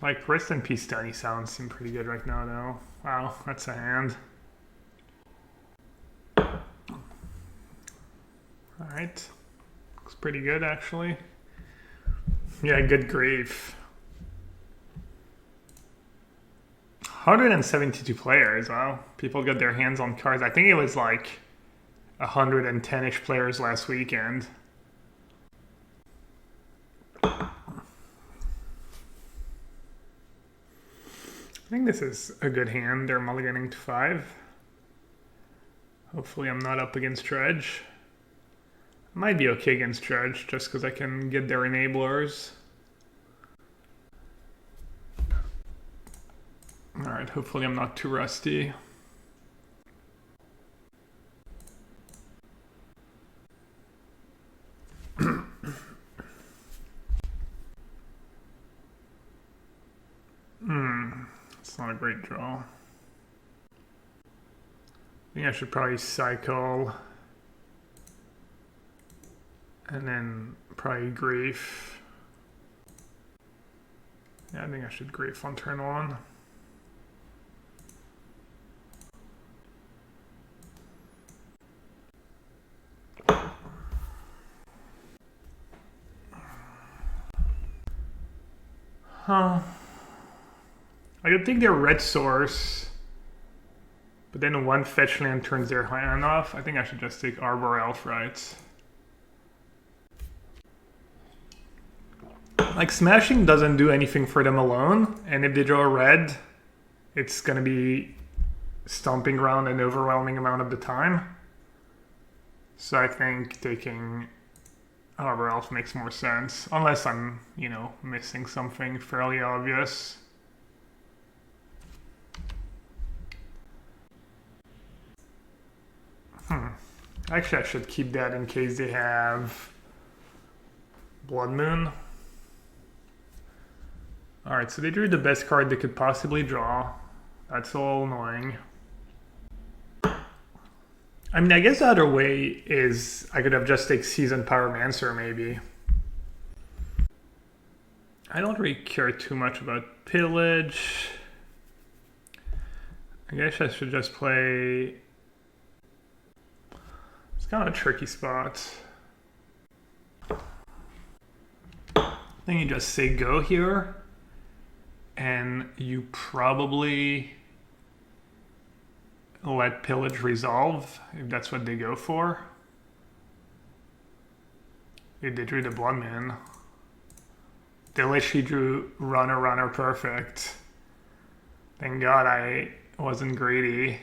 Like, Rest in Peace Stony sounds seem pretty good right now, though. Wow, that's a hand. Alright. Looks pretty good, actually. Yeah, good grief. 172 players, wow. People got their hands on cards. I think it was like 110-ish players last weekend. I think this is a good hand. They're mulliganing to 5. Hopefully I'm not up against Dredge. I might be okay against Dredge just because I can get their enablers. Alright, hopefully I'm not too rusty. It's not a great draw. I think I should probably cycle. And then probably grief. Yeah, I think I should grief on turn 1. Huh. I could think they're red source, but then one fetch land turns their hand off. I think I should just take Arbor Elf, right? Like, smashing doesn't do anything for them alone, and if they draw red, it's gonna be stomping around an overwhelming amount of the time. So I think taking Arbor Elf makes more sense, unless I'm, you know, missing something fairly obvious. Actually, I should keep that in case they have Blood Moon. Alright, so they drew the best card they could possibly draw. That's all annoying. I mean, I guess the other way is I could have just taken Seasoned Pyromancer, maybe. I don't really care too much about Pillage. I guess I should just play... It's kind of a tricky spot. I think you just say go here. And you probably let Pillage resolve, if that's what they go for. If they drew the Blood Moon. They literally drew Runner, Runner, perfect. Thank God I wasn't greedy.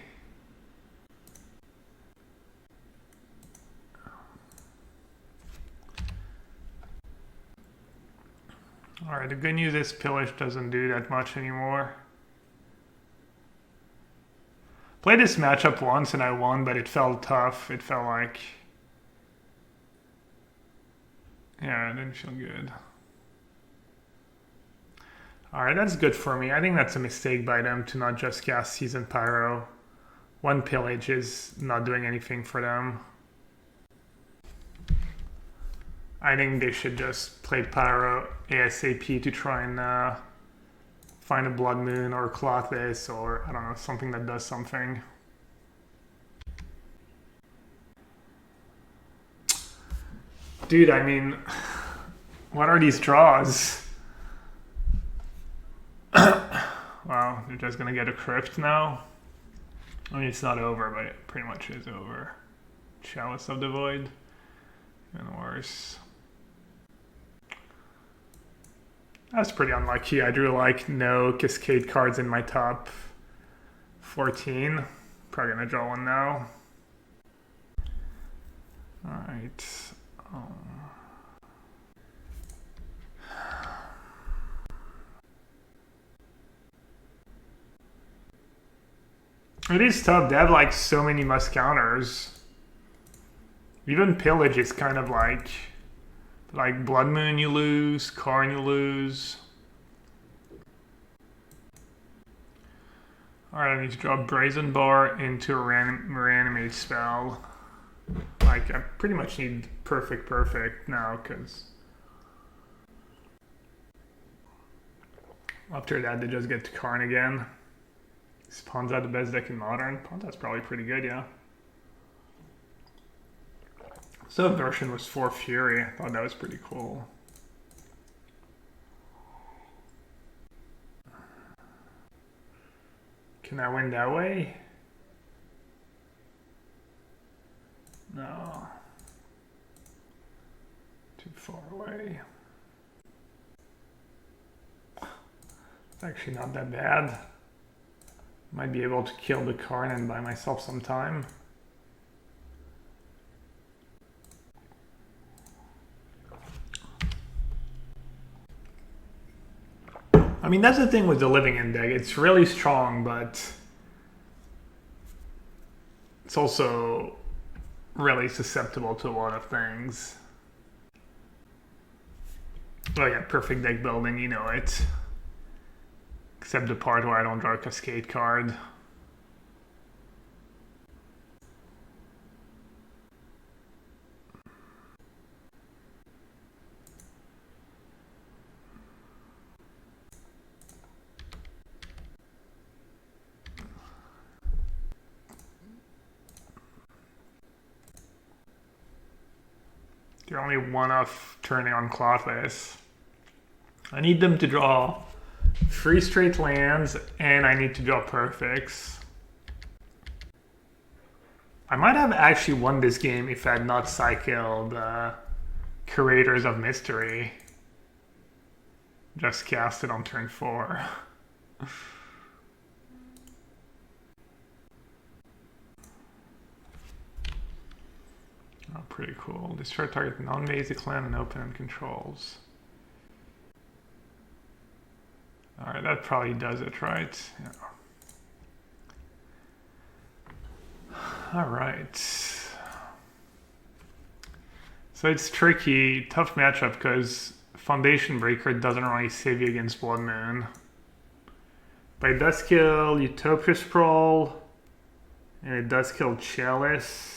Alright, the good news is Pillage doesn't do that much anymore. Played this matchup once and I won, but it felt tough. It felt like... Yeah, it didn't feel good. Alright, that's good for me. I think that's a mistake by them to not just cast Seasoned Pyro. One Pillage is not doing anything for them. I think they should just play Pyro ASAP to try and find a Blood Moon or clock this, or I don't know, something that does something. Dude, I mean, what are these draws? Wow, they're just gonna get a Crypt now? I mean, it's not over, but it pretty much is over. Chalice of the Void. Even worse. That's pretty unlucky. I drew like no Cascade cards in my top 14. Probably gonna draw one now. Alright. It is tough. They have like so many must counters. Even Pillage is kind of like Blood Moon you lose, Karn you lose. Alright, I need to draw Brazen Bar into a Reanimate spell. Like, I pretty much need perfect now, because After that, they just get to Karn again. Is Ponza the best deck in Modern? Ponza's probably pretty good, yeah. So version was 4 Fury. I thought that was pretty cool. Can I win that way? No. Too far away. It's actually not that bad. Might be able to kill the Karn and buy myself some time. I mean, that's the thing with the Living End deck. It's really strong, but it's also really susceptible to a lot of things. Oh yeah, perfect deck building, you know it. Except the part where I don't draw a Cascade card. They're only one off turning on Clothless. I need them to draw 3 straight lands, and I need to draw perfects. I might have actually won this game if I had not cycled Curators of Mystery. Just cast it on turn 4. Oh, pretty cool. Destroy target non-basic land and open and controls. Alright, that probably does it, right? Yeah. Alright. So it's tricky, tough matchup because Foundation Breaker doesn't really save you against Blood Moon. But it does kill Utopia Sprawl, and it does kill Chalice.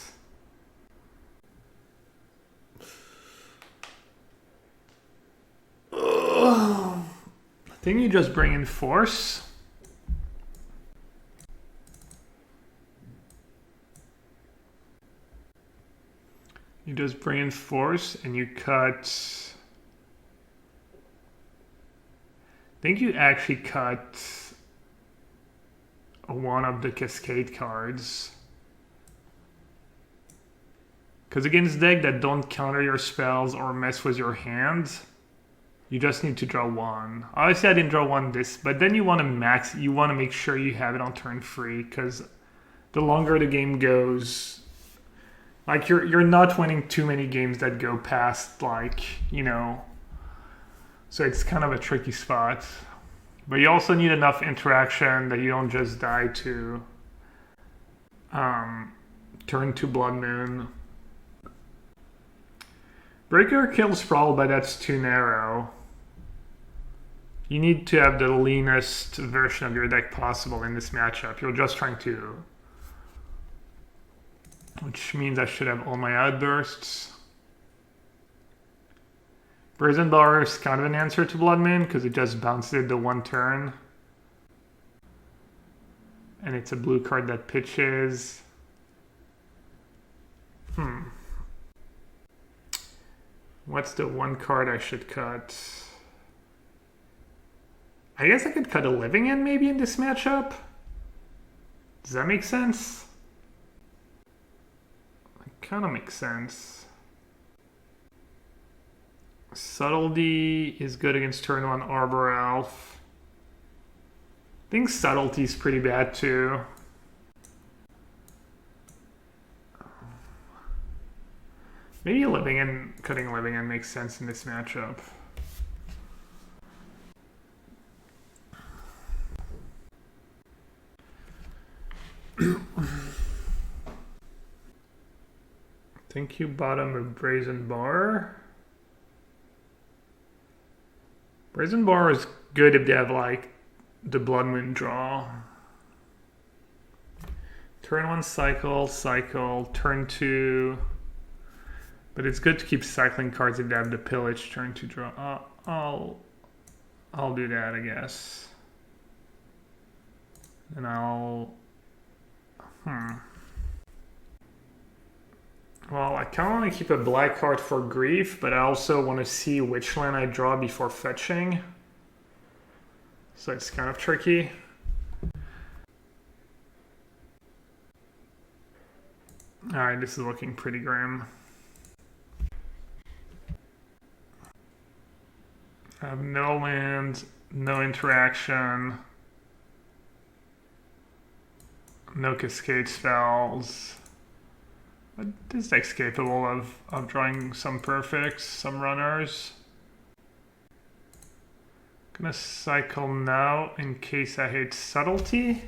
I think you just bring in Force. You just bring in Force and you cut. I think you actually cut one of the Cascade cards. Because against deck that don't counter your spells or mess with your hand, you just need to draw 1. Obviously I didn't draw 1 this, but then you want to make sure you have it on turn 3, because the longer the game goes, like you're not winning too many games that go past, like, you know, so it's kind of a tricky spot. But you also need enough interaction that you don't just die to turn to Blood Moon. Breaker kills Sprawl, but that's too narrow. You need to have the leanest version of your deck possible in this matchup. You're just trying to... Which means I should have all my outbursts. Brazen Bar is kind of an answer to Blood Moon because it just bounces it the 1 turn. And it's a blue card that pitches. What's the 1 card I should cut? I guess I could cut a Living End maybe in this matchup. Does that make sense? It kind of makes sense. Subtlety is good against turn 1 Arbor Elf. I think Subtlety is pretty bad too. Maybe cutting a Living End makes sense in this matchup. Think you bottom a Brazen Bar. Brazen Bar is good if they have like the Blood Moon draw. Turn 1 cycle, turn 2. But it's good to keep cycling cards if they have the Pillage turn 2 draw. I'll do that, I guess. And I'll... Well, I kind of want to keep a black card for grief, but I also want to see which land I draw before fetching. So it's kind of tricky. Alright, this is looking pretty grim. I have no land, no interaction, no cascade spells. But this deck's capable of drawing some perfects, some runners. Gonna cycle now in case I hate subtlety.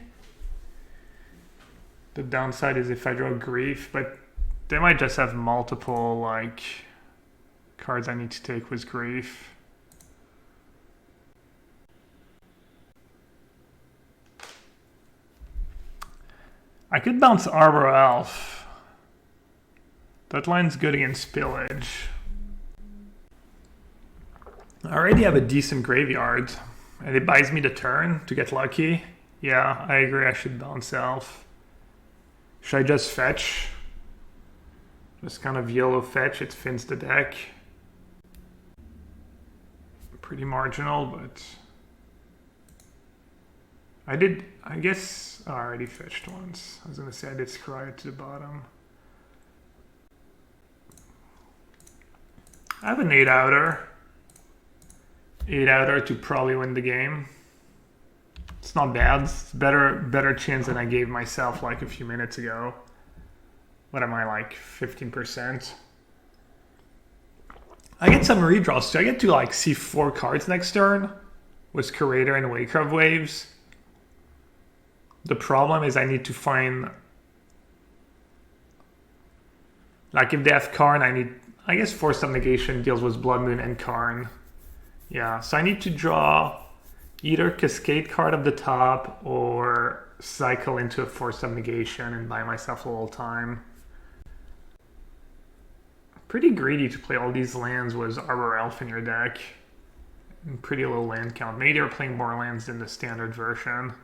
The downside is if I draw grief, but they might just have multiple like cards I need to take with grief. I could bounce Arbor Elf. That line's good against Pillage. I already have a decent graveyard, and it buys me the turn to get lucky. Yeah, I agree, I should bounce Elf. Should I just fetch? Just kind of yellow fetch, it fins the deck. Pretty marginal, but... I guess I already fetched once. I was gonna say I did scry it to the bottom. I have an 8-outer. 8-outer to probably win the game. It's not bad. It's better chance than I gave myself like a few minutes ago. What am I, like 15%? I get some redraws too. I get to like see 4 cards next turn with Curator and Waker of Waves. The problem is I need to find, like if they have Karn, I guess Force of Negation deals with Blood Moon and Karn. Yeah, so I need to draw either Cascade card up the top or cycle into a Force of Negation and buy myself a little time. Pretty greedy to play all these lands with Arbor Elf in your deck. And pretty low land count. Maybe they're playing more lands than the standard version.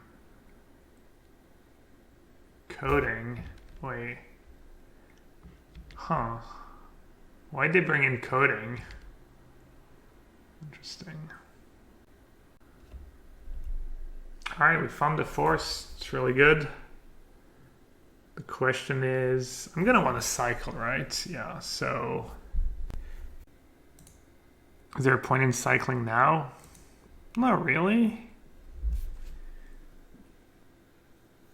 Coding? Wait. Huh. Why'd they bring in coding? Interesting. Alright, we found the Force. It's really good. The question is, I'm gonna want to cycle, right? Yeah, so... Is there a point in cycling now? Not really.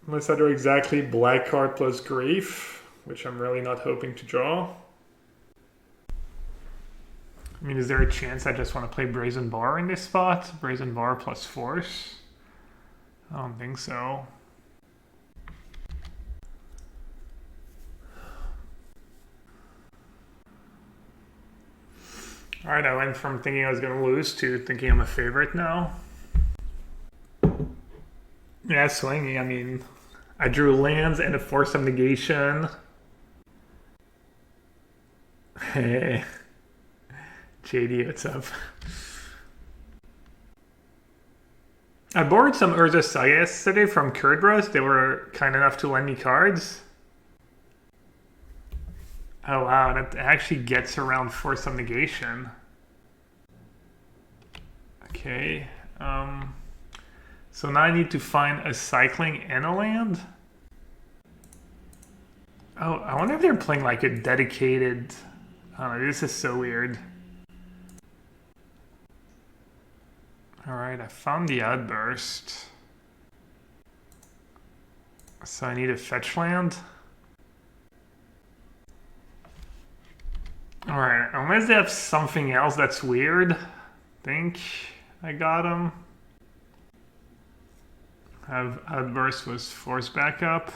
Unless I draw exactly black card plus grief, which I'm really not hoping to draw. I mean, is there a chance I just want to play Brazen Bar in this spot? Brazen Bar plus Force? I don't think so. Alright, I went from thinking I was going to lose to thinking I'm a favorite now. Yeah, swinging. I mean, I drew lands and a Force of Negation. Hey. JD, what's up? I borrowed some Urza Saga yesterday from Kurdros. They were kind enough to lend me cards. Oh wow, that actually gets around Force of Negation. Okay. So now I need to find a cycling and a land? Oh, I wonder if they're playing like a dedicated... I don't know, this is so weird. Alright, I found the Outburst. So I need a fetch land. Alright, unless they have something else that's weird. I think I got them. Have Outburst was Force backup.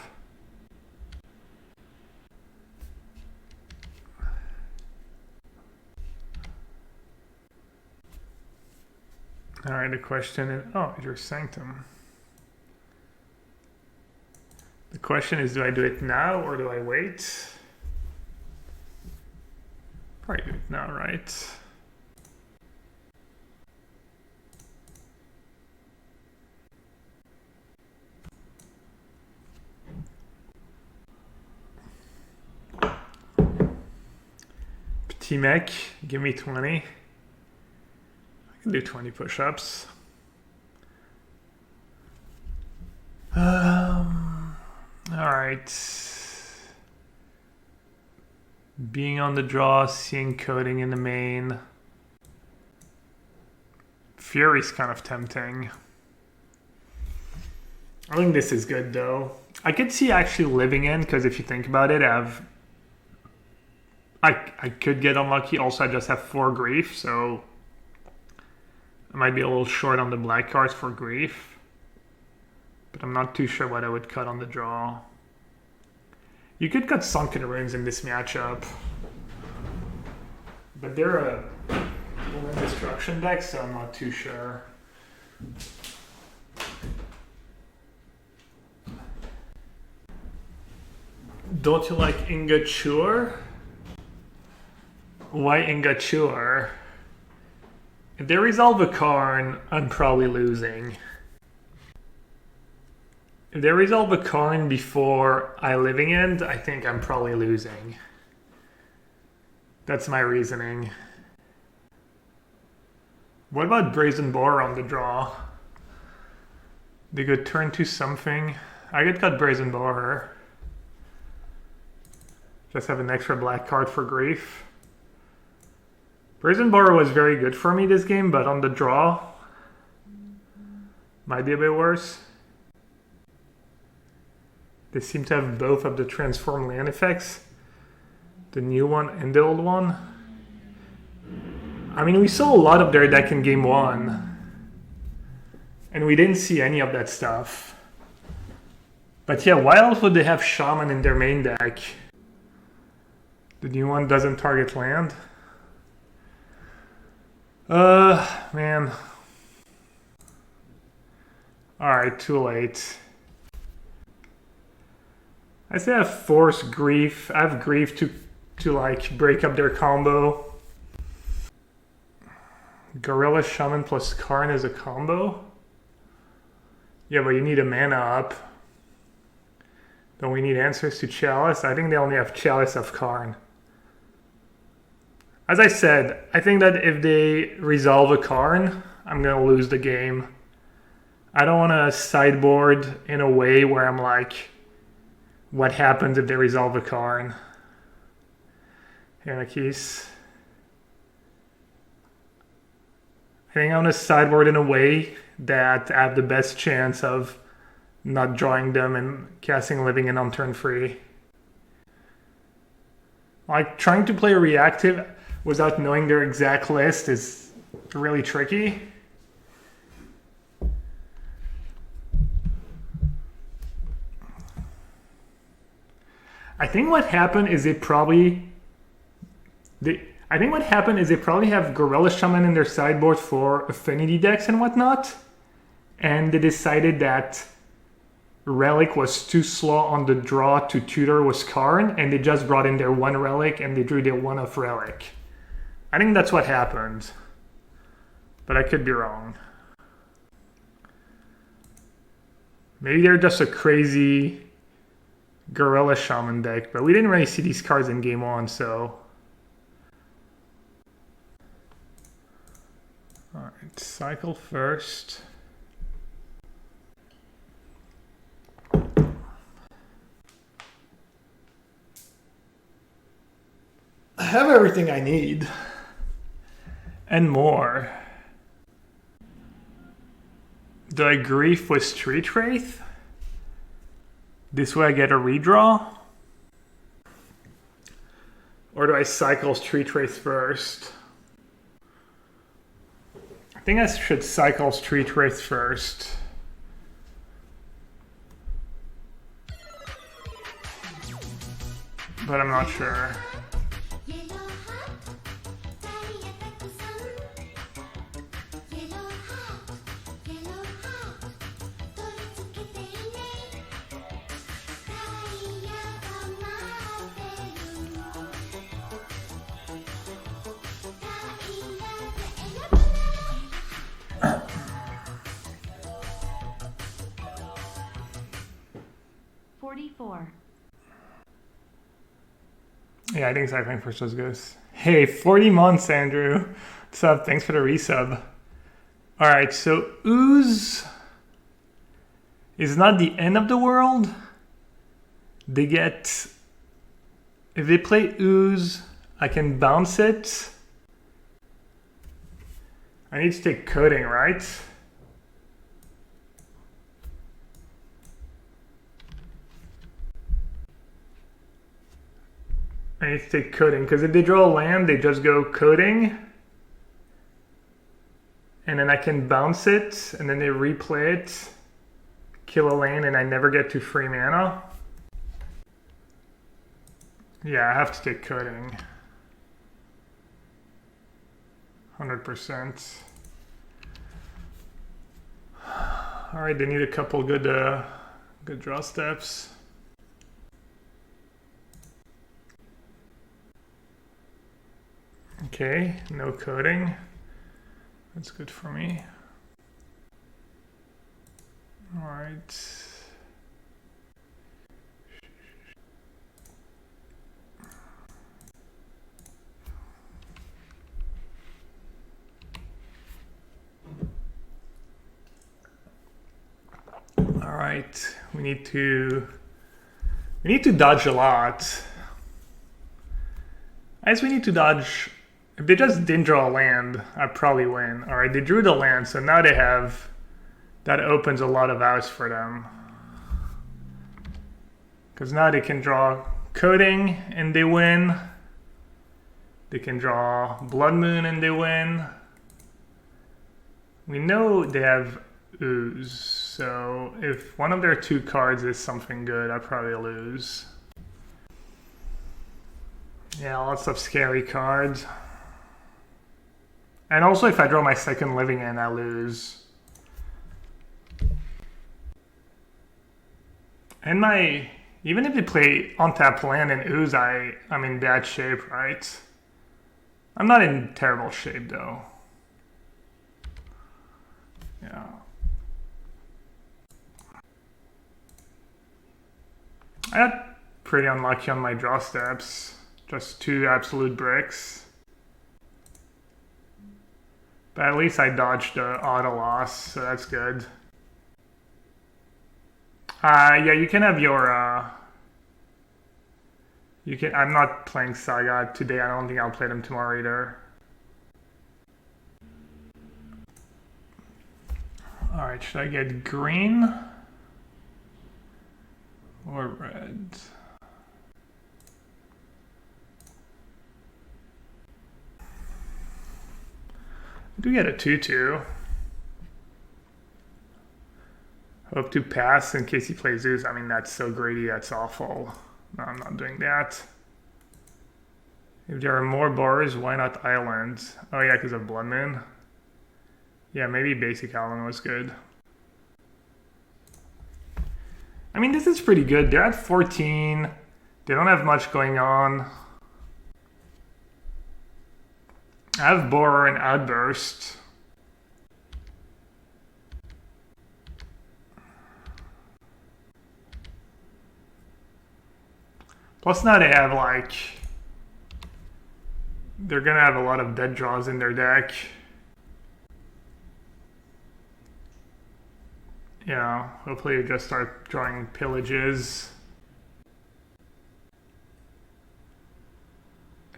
Alright, the question is... Oh, your Sanctum. The question is, do I do it now or do I wait? Probably do it now, right? T-Mech, give me 20. I can do 20 push-ups. Alright. Being on the draw, seeing coding in the main. Fury's kind of tempting. I think this is good though. I could see actually living in, because if you think about it, I could get unlucky. Also, I just have 4 grief, so I might be a little short on the black cards for grief. But I'm not too sure what I would cut on the draw. You could cut Sunken Ruins in this matchup. But they're a destruction deck, so I'm not too sure. Don't you like Ingature? Why Ingature? If they resolve a Karn, I'm probably losing. If they resolve a Karn before I living end, I think I'm probably losing. That's my reasoning. What about Brazen Boar on the draw? They could turn to something. I could cut Brazen Boar. Just have an extra black card for grief. Brazen Boar was very good for me this game, but on the draw, might be a bit worse. They seem to have both of the transform land effects. The new one and the old one. I mean, we saw a lot of their deck in game 1. And we didn't see any of that stuff. But yeah, why else would they have Shaman in their main deck? The new one doesn't target land. Man. Alright, too late. I say I have Force Grief. I have Grief to like break up their combo. Gorilla Shaman plus Karn is a combo? Yeah, but you need a mana up. Don't we need answers to Chalice? I think they only have Chalice of Karn. As I said, I think that if they resolve a Karn, I'm going to lose the game. I don't want to sideboard in a way where I'm like, what happens if they resolve a Karn? Anarchies. I think I'm going to sideboard in a way that I have the best chance of not drawing them and casting Living In on turn 3. Like, trying to play a reactive without knowing their exact list is really tricky. I think what happened is they probably have Gorilla Shaman in their sideboard for affinity decks and whatnot, and they decided that Relic was too slow on the draw to tutor with Karn, and they just brought in their 1 Relic and they drew their 1 of Relic. I think that's what happened, but I could be wrong. Maybe they're just a crazy Gorilla Shaman deck, but we didn't really see these cards in game 1, so. Alright, cycle first. I have everything I need. And more. Do I grief with Street Wraith? This way I get a redraw? Or do I cycle Street Wraith first? I think I should cycle Street Wraith first. But I'm not sure. Yeah, I think cycling first was good. Hey, 40 months, Andrew. What's up? Thanks for the resub. Alright, so ooze is not the end of the world. They get... If they play ooze, I can bounce it. I need to take coding, right? I need to take coding, because if they draw a land, they just go coding. And then I can bounce it, and then they replay it, kill a land, and I never get to free mana. Yeah, I have to take coding. 100%. All right, they need a couple good draw steps. Okay, no coding. That's good for me. All right. All right, we need to dodge a lot. I guess we need to dodge. If they just didn't draw a land, I'd probably win. All right, they drew the land, so now they have, that opens a lot of outs for them. Because now they can draw coding and they win. They can draw Blood Moon and they win. We know they have ooze, so if one of their two cards is something good, I probably lose. Yeah, lots of scary cards. And also if I draw my second living end, I lose. And even if they play untap land and ooze, I'm in bad shape, right? I'm not in terrible shape though. Yeah. I got pretty unlucky on my draw steps. Just 2 absolute bricks. But at least I dodged the auto loss, so that's good. Yeah, you can have your... I'm not playing Saga today. I don't think I'll play them tomorrow either. Alright, should I get green? Or red? I do get a 2/2. Hope to pass in case he plays Zeus. I mean, that's so greedy, that's awful. No, I'm not doing that. If there are more bars, why not islands? Oh yeah, because of Blood Moon. Yeah, maybe basic island was good. I mean, this is pretty good. They're at 14. They don't have much going on. I have Borer and Outburst. Plus now they have like... They're gonna have a lot of dead draws in their deck. Yeah, hopefully you just start drawing pillages.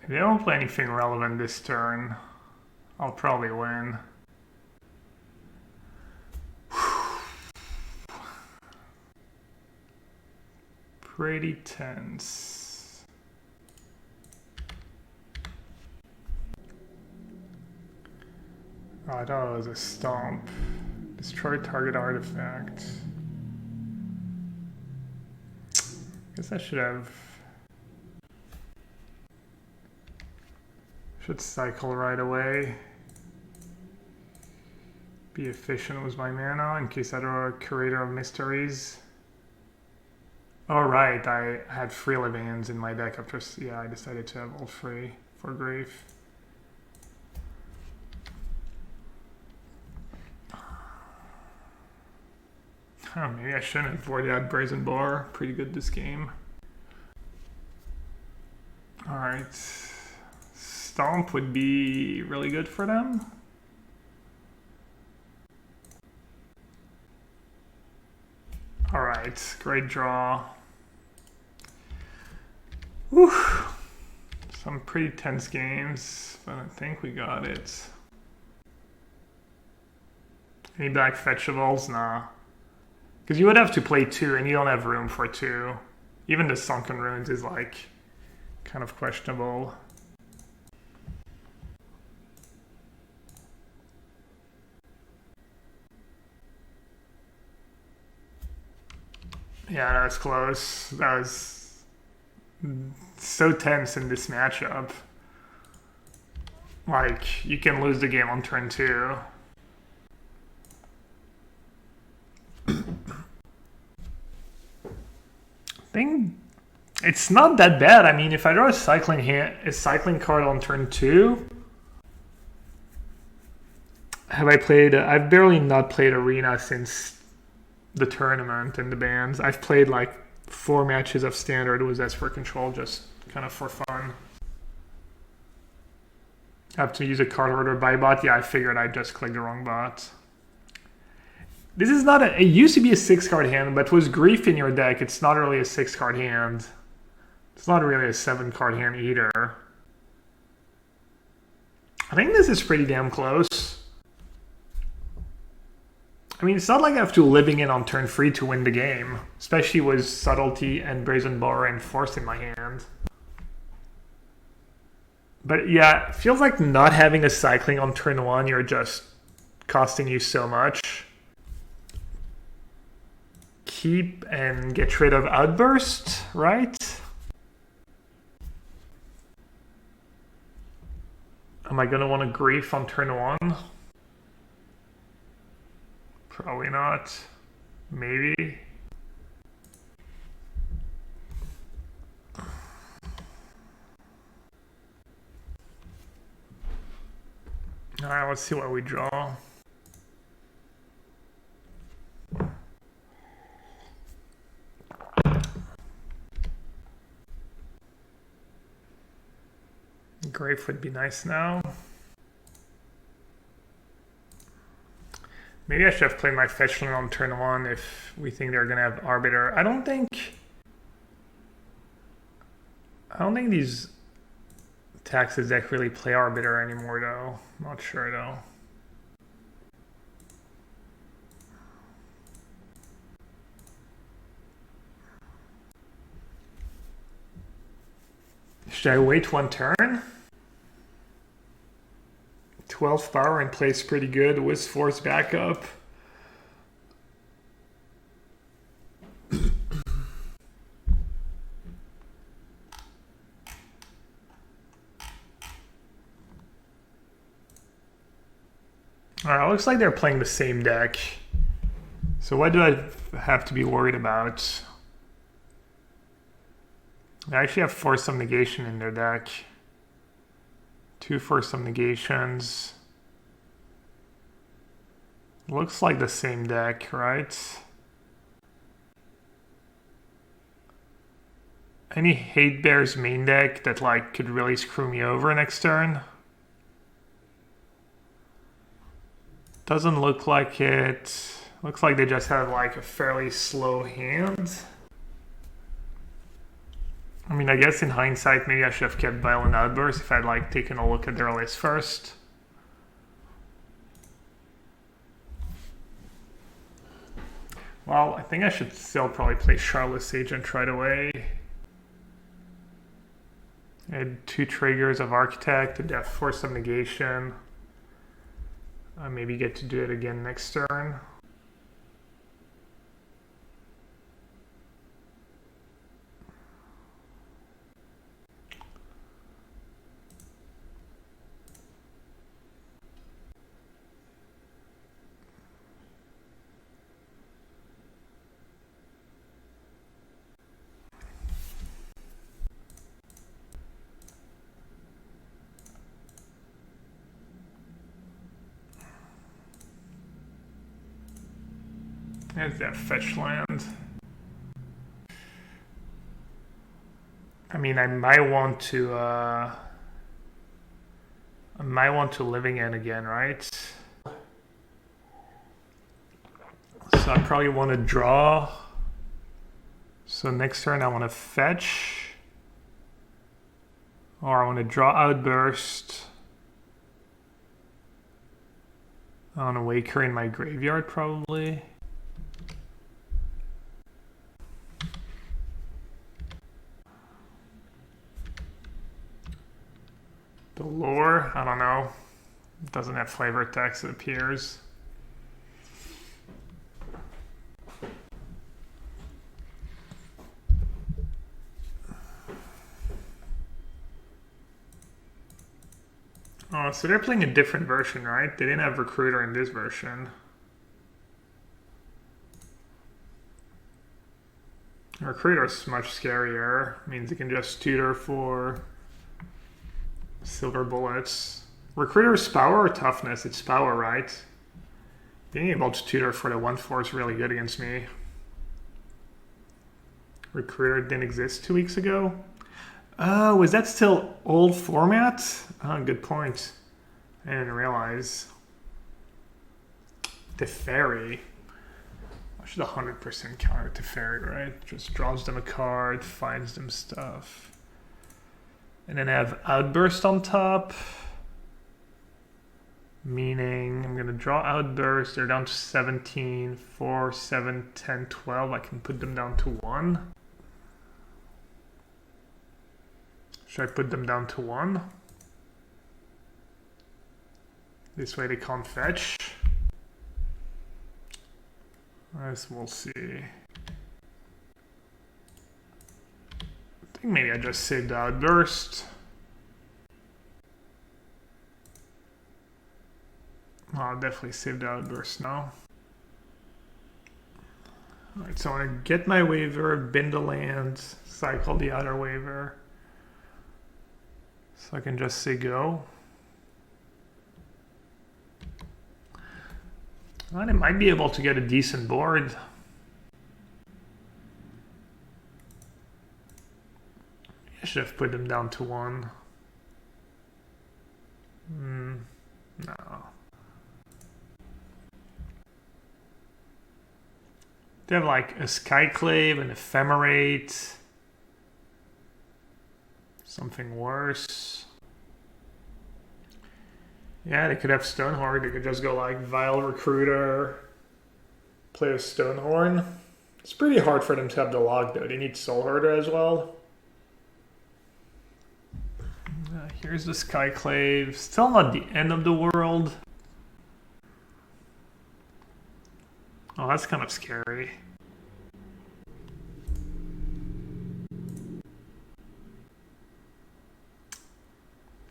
If they don't play anything relevant this turn, I'll probably win. Pretty tense. Oh, I thought it was a stomp. Destroy target artifact. Guess I should cycle right away. Be efficient with my mana in case I draw a Curator of Mysteries. Oh right, I had free living ends in my deck after, yeah, I decided to have all free for grief. Oh, maybe I shouldn't have avoided that Brazen Bar. Pretty good this game. Alright. Stomp would be really good for them. All right, great draw. Whew. Some pretty tense games, but I think we got it. Any black fetchables? Nah. Because you would have to play 2, and you don't have room for 2. Even the Sunken Ruins is like kind of questionable. Yeah, that was close. That was so tense in this matchup. Like, you can lose the game on turn 2. I think it's not that bad. I mean, if I draw a cycling card on turn 2, have I played? I've barely not played Arena since the tournament and the bans. I've played like 4 matches of Standard with As for Control, just kind of for fun. I have to use a card order buy bot. Yeah, I figured I just clicked the wrong bot. This is not it used to be a 6-card hand, but with Grief in your deck, it's not really a 6-card hand. It's not really a 7-card hand either. I think this is pretty damn close. I mean, it's not like I have to living in on turn 3 to win the game, especially with Subtlety and Brazen Bar and Force in my hand. But yeah, it feels like not having a cycling on turn 1, you're just costing you so much. Keep and get rid of Outburst, right? Am I gonna want to Grief on turn 1? Probably not. Maybe. Alright, let's see what we draw. Grave would be nice now. Maybe I should have played my Fetchland on turn 1 if we think they're gonna have Arbiter. I don't think these Taxes deck really play Arbiter anymore though. Not sure though. Should I wait 1 turn? 12 power and plays pretty good with Force backup. Alright, looks like they're playing the same deck. So what do I have to be worried about? They actually have Force of Negation in their deck. 2 Force of Negations. Looks like the same deck, right? Any Hate Bears main deck that like could really screw me over next turn? Doesn't look like it. Looks like they just have like a fairly slow hand. I mean, I guess in hindsight, maybe I should have kept Violent Outburst if I'd like taken a look at their list first. Well, I think I should still probably play Charlotte Agent right away. Add 2 triggers of Architect, a Death Force of Negation. Maybe get to do it again next turn. There's that fetch land. I mean, I might want to I might want to living end again, right? So I probably want to draw. So next turn I want to fetch. Or I want to draw Outburst. I want to Waker in my graveyard probably. The lore, I don't know. It doesn't have flavor text, it appears. Oh, so they're playing a different version, right? They didn't have Recruiter in this version. Recruiter's much scarier. Means you can just tutor for silver bullets. Recruiter's power or toughness? It's power, right? Being able to tutor for the 1/4 is really good against me. Recruiter didn't exist 2 weeks ago. Oh, is that still old format? Oh, good point. I didn't realize. Teferi. I should 100% counter Teferi, right? Just draws them a card, finds them stuff. And then have Outburst on top. Meaning I'm going to draw Outburst. They're down to 17, 4, 7, 10, 12. I can put them down to 1. Should I put them down to 1? This way they can't fetch. As we'll see. I think maybe I just saved the Outburst. Oh, I'll definitely save the Outburst now. Alright, so I want to get my waiver, bin the land, cycle the other waiver. So I can just say go. And I might be able to get a decent board. I should have put them down to 1. No. They have like a Skyclave, an Ephemerate. Something worse. Yeah, they could have Stonehorn. They could just go like Vile Recruiter, play a Stonehorn. It's pretty hard for them to have the log though. They need Soul Herder as well. Here's the Skyclave. Still not the end of the world. Oh, that's kind of scary.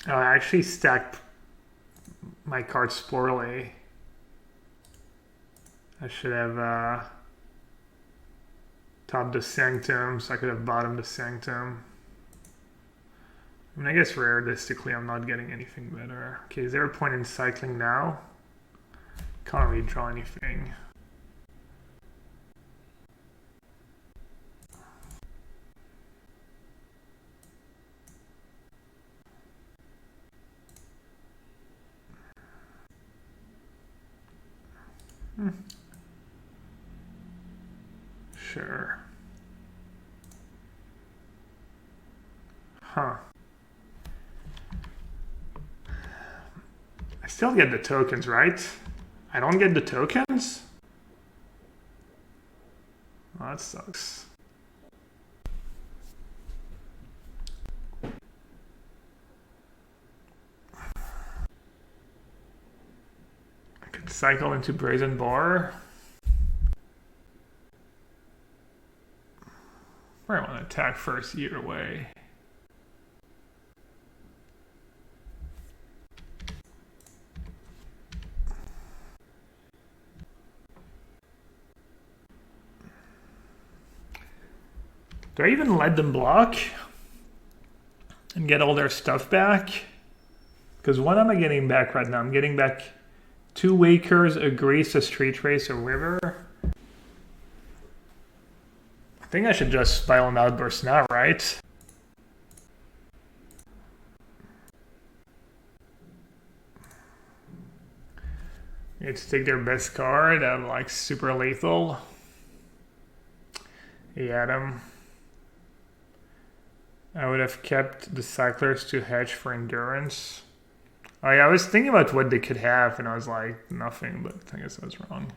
Oh, I actually stacked my cards poorly. I should have topped the Sanctum, so I could have bottomed the Sanctum. I mean, I guess realistically I'm not getting anything better. Okay, is there a point in cycling now? Can't really draw anything. Sure. Huh. I still get the tokens, right? I don't get the tokens? Oh, that sucks. I could cycle into Brazen Bar. I want to attack first either way. Do I even let them block and get all their stuff back? Because what am I getting back right now? I'm getting back 2 Wakers, a Grace, a Street Race, a River. I think I should just Violent Outburst now, right? It's take their best card and like super lethal. Adam. I would have kept the cyclers to hedge for endurance. Oh yeah, I was thinking about what they could have and I was like, nothing, but I guess I was wrong.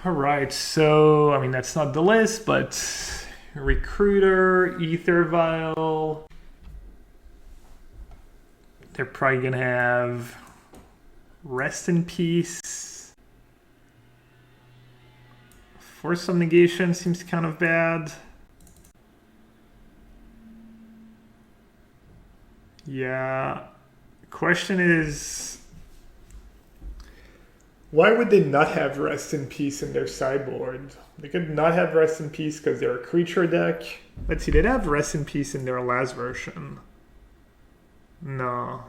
Alright, so, I mean, that's not the list, but Recruiter, Ether Vial. They're probably gonna have Rest in Peace. Force some Negation seems kind of bad. Yeah. Question is, why would they not have Rest in Peace in their sideboard? They could not have Rest in Peace because they're a creature deck. Let's see, they'd have Rest in Peace in their last version. No.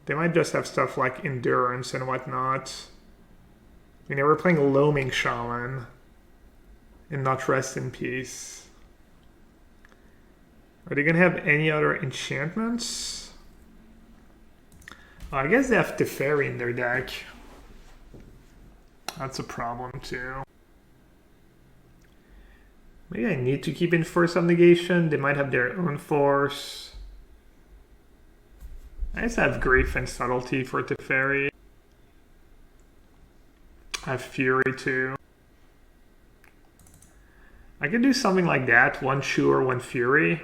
They might just have stuff like Endurance and whatnot. I mean, they were playing Loaming Shaman and not Rest in Peace. Are they going to have any other enchantments? I guess they have Teferi in their deck. That's a problem too. Maybe I need to keep in Force of Negation. They might have their own force. I just have Grief and Subtlety for Teferi. I have Fury too. I could do something like that. 1 Sure, 1 Fury.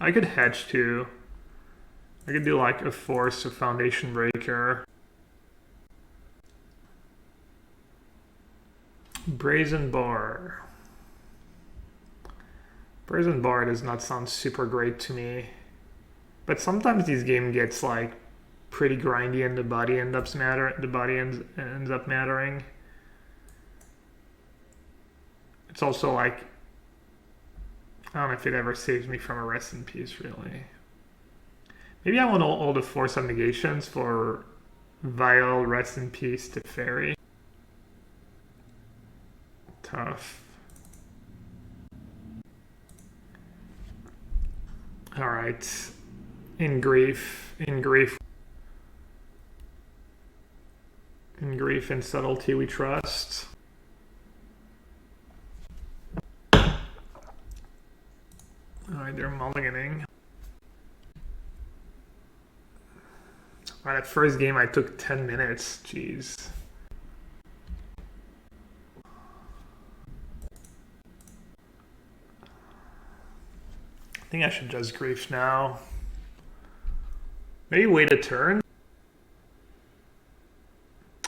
I could hedge too. I could do like a Force, a Foundation Breaker. Brazen Bar. Brazen Bar does not sound super great to me. But sometimes these game gets like pretty grindy and the body ends up mattering. It's also like, I don't know if it ever saves me from a Rest in Peace really. Maybe I want all the Force of Negations for Vial, Rest in Peace, Teferi. Tough. Alright. In grief and subtlety we trust. Alright, they're mulliganing. Alright, that first game I took 10 minutes. Jeez. I think I should just grief now. Maybe wait a turn.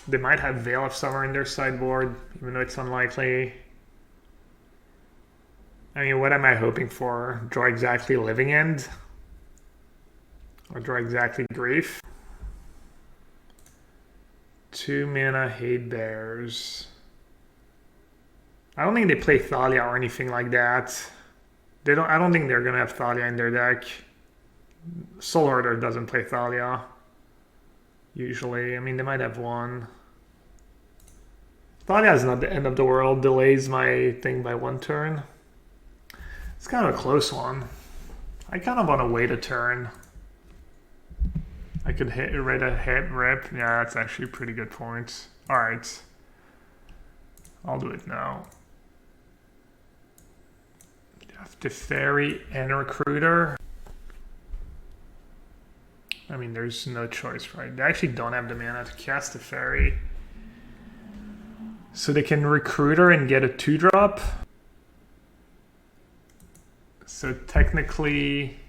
They might have Veil of Summer in their sideboard, even though it's unlikely. I mean, what am I hoping for? Draw exactly Living End? Or draw exactly Grief? 2 mana Hate Bears. I don't think they play Thalia or anything like that. I don't think they're gonna have Thalia in their deck. Soul Hoarder doesn't play Thalia. Usually. I mean, they might have one. Thalia is not the end of the world. Delays my thing by 1 turn. It's kind of a close one. I kind of want to wait a turn. I could rip. Yeah, that's actually a pretty good point. Alright. I'll do it now. Teferi and Recruiter. I mean, there's no choice, right? They actually don't have the mana to cast Teferi. So they can Recruiter and get a 2-drop. So technically,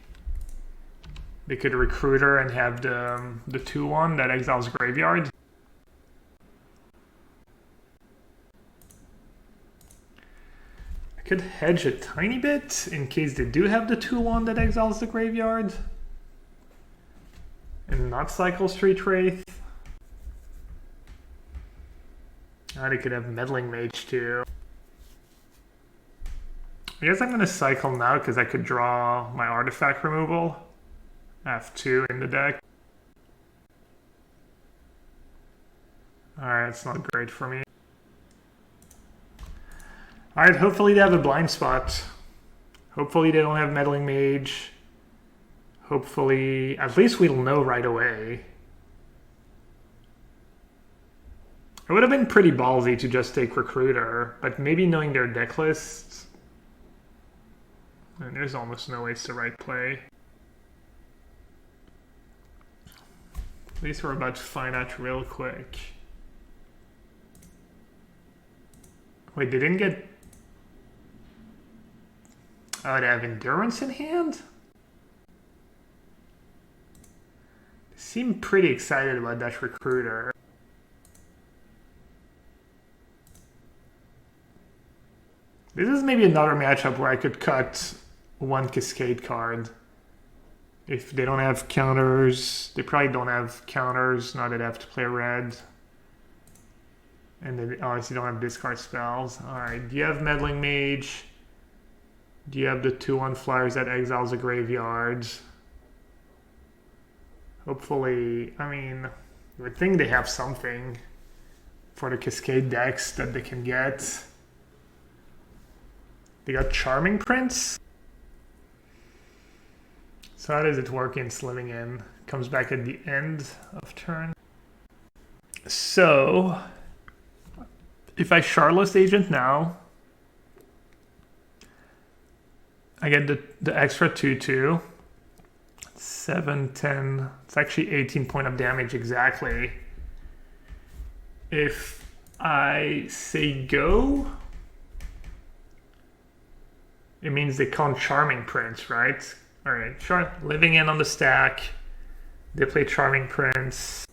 they could Recruiter and have the 2-1 that exiles Graveyard. Could hedge a tiny bit in case they do have the 2-1 that exiles the Graveyard. And not cycle Street Wraith. They could have Meddling Mage too. I guess I'm going to cycle now because I could draw my artifact removal. I have 2 in the deck. Alright, it's not great for me. Alright, hopefully they have a blind spot. Hopefully they don't have Meddling Mage. Hopefully, at least we'll know right away. It would have been pretty ballsy to just take Recruiter, but maybe knowing their deck list, and there's almost no way it's the right play. At least we're about to find out real quick. Wait, they didn't get... Oh, they have Endurance in hand? They seem pretty excited about that Recruiter. This is maybe another matchup where I could cut one Cascade card. If they don't have counters, they probably don't have counters, now they have to play red. And they obviously don't have discard spells. Alright, do you have Meddling Mage? Do you have the 2/1 flyers that exiles a graveyard? Hopefully, I mean, I would think they have something for the Cascade decks that they can get. They got Charming Prince. So how does it work in Living In? Comes back at the end of turn. So if I Shardless Agent now, I get the extra 2/2. 7, 10. It's actually 18 point of damage exactly. If I say go, it means they can't Charming Prince, right? Alright, sure. Living In on the stack. They play Charming Prince.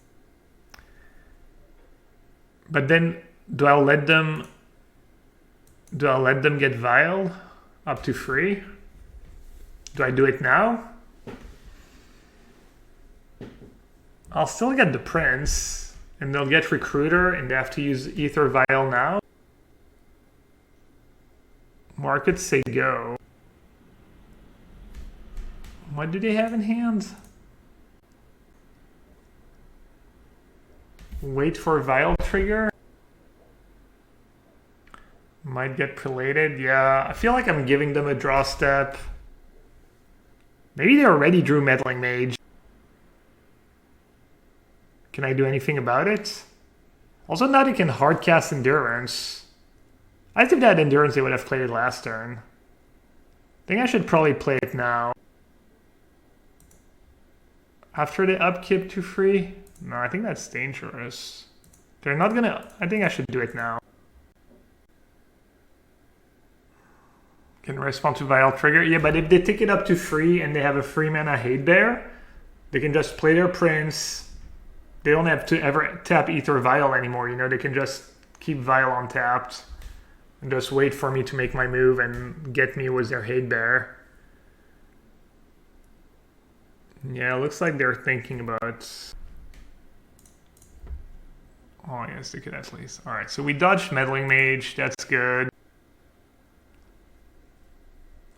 But then, do I let them get Vial up to 3? Do I do it now? I'll still get the Prince, and they'll get Recruiter, and they have to use Ether Vial now. Markets say go. What do they have in hand? Wait for Vial trigger. Might get Prelated. Yeah, I feel like I'm giving them a draw step. Maybe they already drew Meddling Mage. Can I do anything about it? Also, now they can hardcast Endurance. I think that Endurance they would have played it last turn. I think I should probably play it now. After they upkeep to 3? No, I think that's dangerous. They're not gonna... I think I should do it now. Can respond to Vial trigger. Yeah, but if they take it up to 3 and they have a 3-mana Hate Bear, they can just play their Prince. They don't have to ever tap Ether Vial anymore, you know? They can just keep Vial untapped and just wait for me to make my move and get me with their Hate Bear. Yeah, it looks like they're thinking about... Oh, yes, they could at least. Alright, so we dodged Meddling Mage. That's good.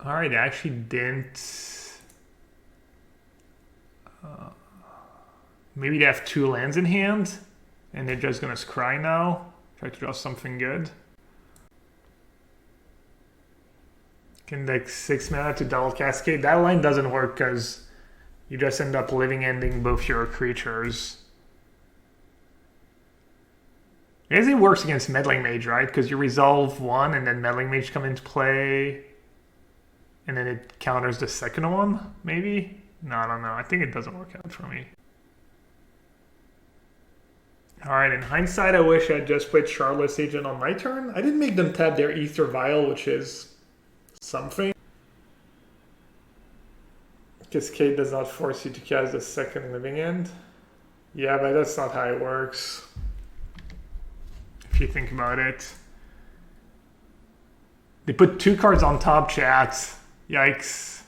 Alright, they actually didn't... maybe they have 2 lands in hand, and they're just gonna scry now. Try to draw something good. Can like 6 mana to double Cascade. That line doesn't work because you just end up living ending both your creatures. I guess it works against Meddling Mage, right? Because you resolve 1 and then Meddling Mage come into play. And then it counters the second one, maybe? No, I don't know. I think it doesn't work out for me. Alright, in hindsight, I wish I had just played Shardless Agent on my turn. I didn't make them tap their Ether Vial, which is something. Cascade does not force you to cast the second Living End. Yeah, but that's not how it works. If you think about it. They put 2 cards on top, chat. Yikes.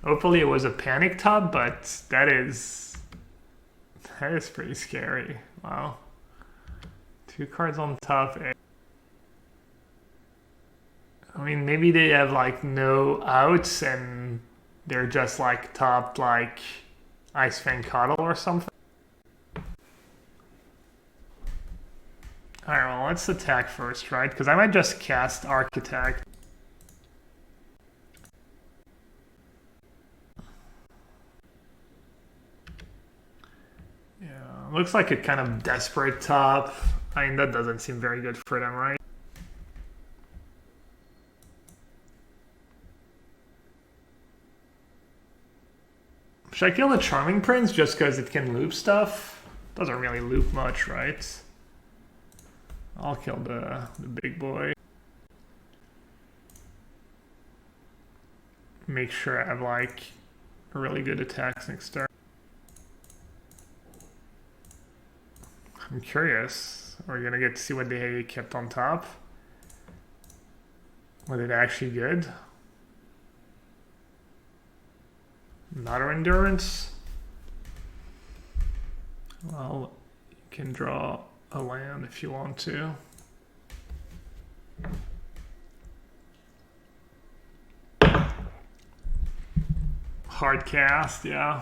Hopefully it was a panic top, but that is pretty scary. Wow. 2 cards on top. I mean, maybe they have like no outs and they're just like topped like Ice Fang Coddle or something. Alright, well, let's attack first, right? Because I might just cast Architect. looks like a kind of desperate top. I mean, that doesn't seem very good for them, right? Should I kill the Charming Prince just because it can loop stuff? Doesn't really loop much, right? I'll kill the big boy. Make sure I have like really good attacks next turn. I'm curious. Are we gonna get to see what they kept on top? Was it actually good? Not our endurance. Well, you can draw a land if you want to. Hard cast, yeah.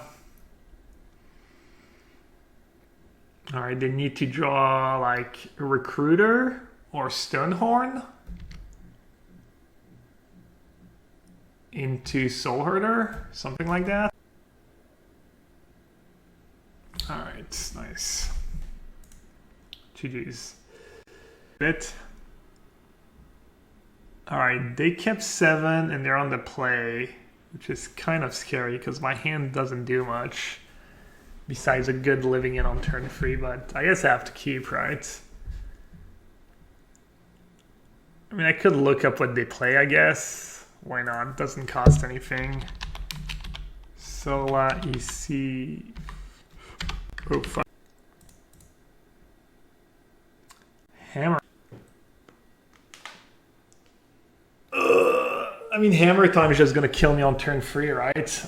All right, they need to draw like a Recruiter or Stonehorn into Soul Herder, something like that. All right, nice. GG's. Bit. All right, they kept 7 and they're on the play, which is kind of scary because my hand doesn't do much besides a good living in on turn 3, but I guess I have to keep, right? I mean, I could look up what they play, I guess. Why not? It doesn't cost anything. Sola EC. Oh, fuck. Hammer. I mean, Hammer Time is just gonna kill me on turn 3, right?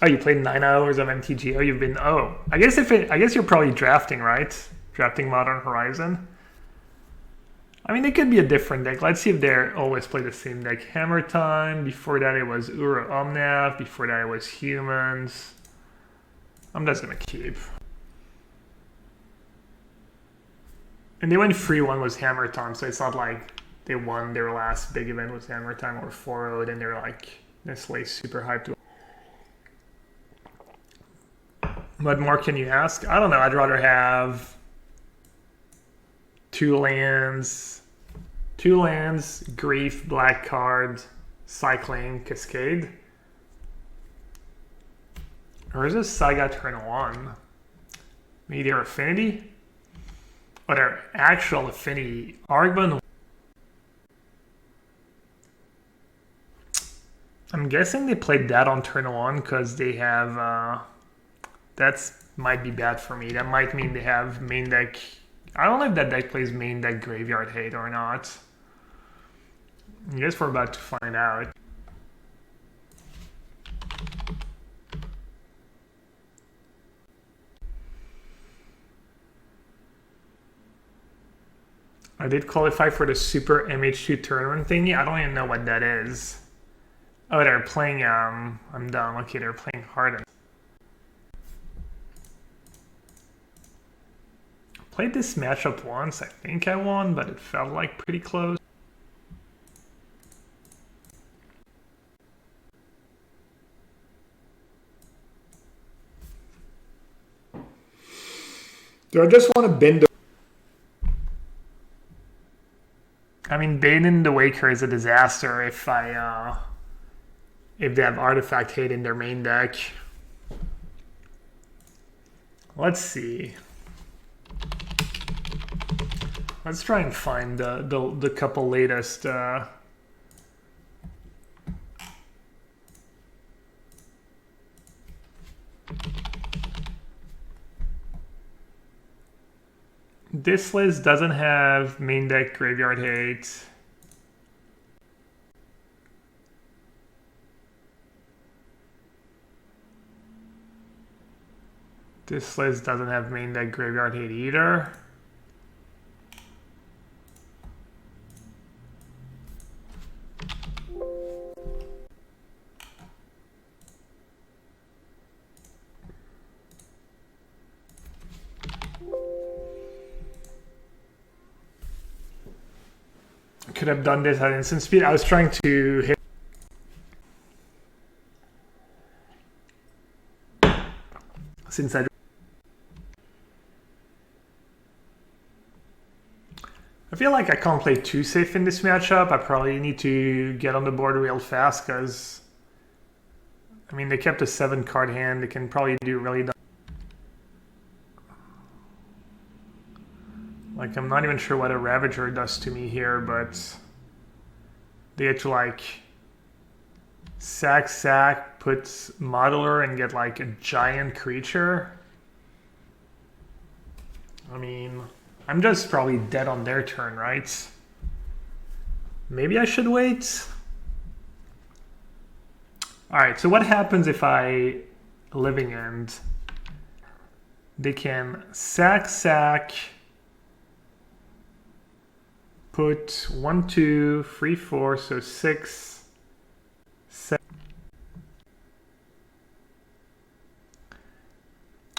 Oh, you played 9 hours of MTGO. You've been I guess you're probably drafting, right? Drafting Modern Horizon. I mean, it could be a different deck. Let's see if they always play the same deck. Hammer Time. Before that, it was Ura Omnath. Before that, it was Humans. I'm just gonna keep. And they went 3-1 was Hammer Time, so it's not like they won their last big event with Hammer Time or 4-0, and they're like necessarily super hyped. What more can you ask? I don't know. I'd rather have 2 lands, Grief, Black Card, Cycling, Cascade. Or is this Saga turn 1? Maybe their Affinity? Or their actual Affinity. Argban. I'm guessing they played that on turn 1 because they have... That's might be bad for me. That might mean they have main deck... I don't know if that deck plays main deck Graveyard Hate or not. I guess we're about to find out. I did qualify for the Super MH2 tournament thingy. I don't even know what that is. Oh, they're playing, I'm dumb. Okay, they're playing Harden. Played this matchup once. I think I won, but it felt like pretty close. Do I just want to bend the... I mean, Bane the Waker is a disaster if they have Artifact Hate in their main deck. Let's see. Let's try and find the couple latest This list doesn't have main deck Graveyard Hate. This list doesn't have main deck Graveyard Hate either. Could have done this at instant speed. I was trying to hit. since I feel like I can't play too safe in this matchup. I probably need to get on the board real fast because, I mean, they kept a 7-card hand. They can probably do really dumb. Like, I'm not even sure what a Ravager does to me here, but they get to, like, sack, put Modeler and get, like, a giant creature. I mean, I'm just probably dead on their turn, right? Maybe I should wait. All right, so what happens if I Living End? They can sack, put 1, 2, 3, 4, so 6, 7.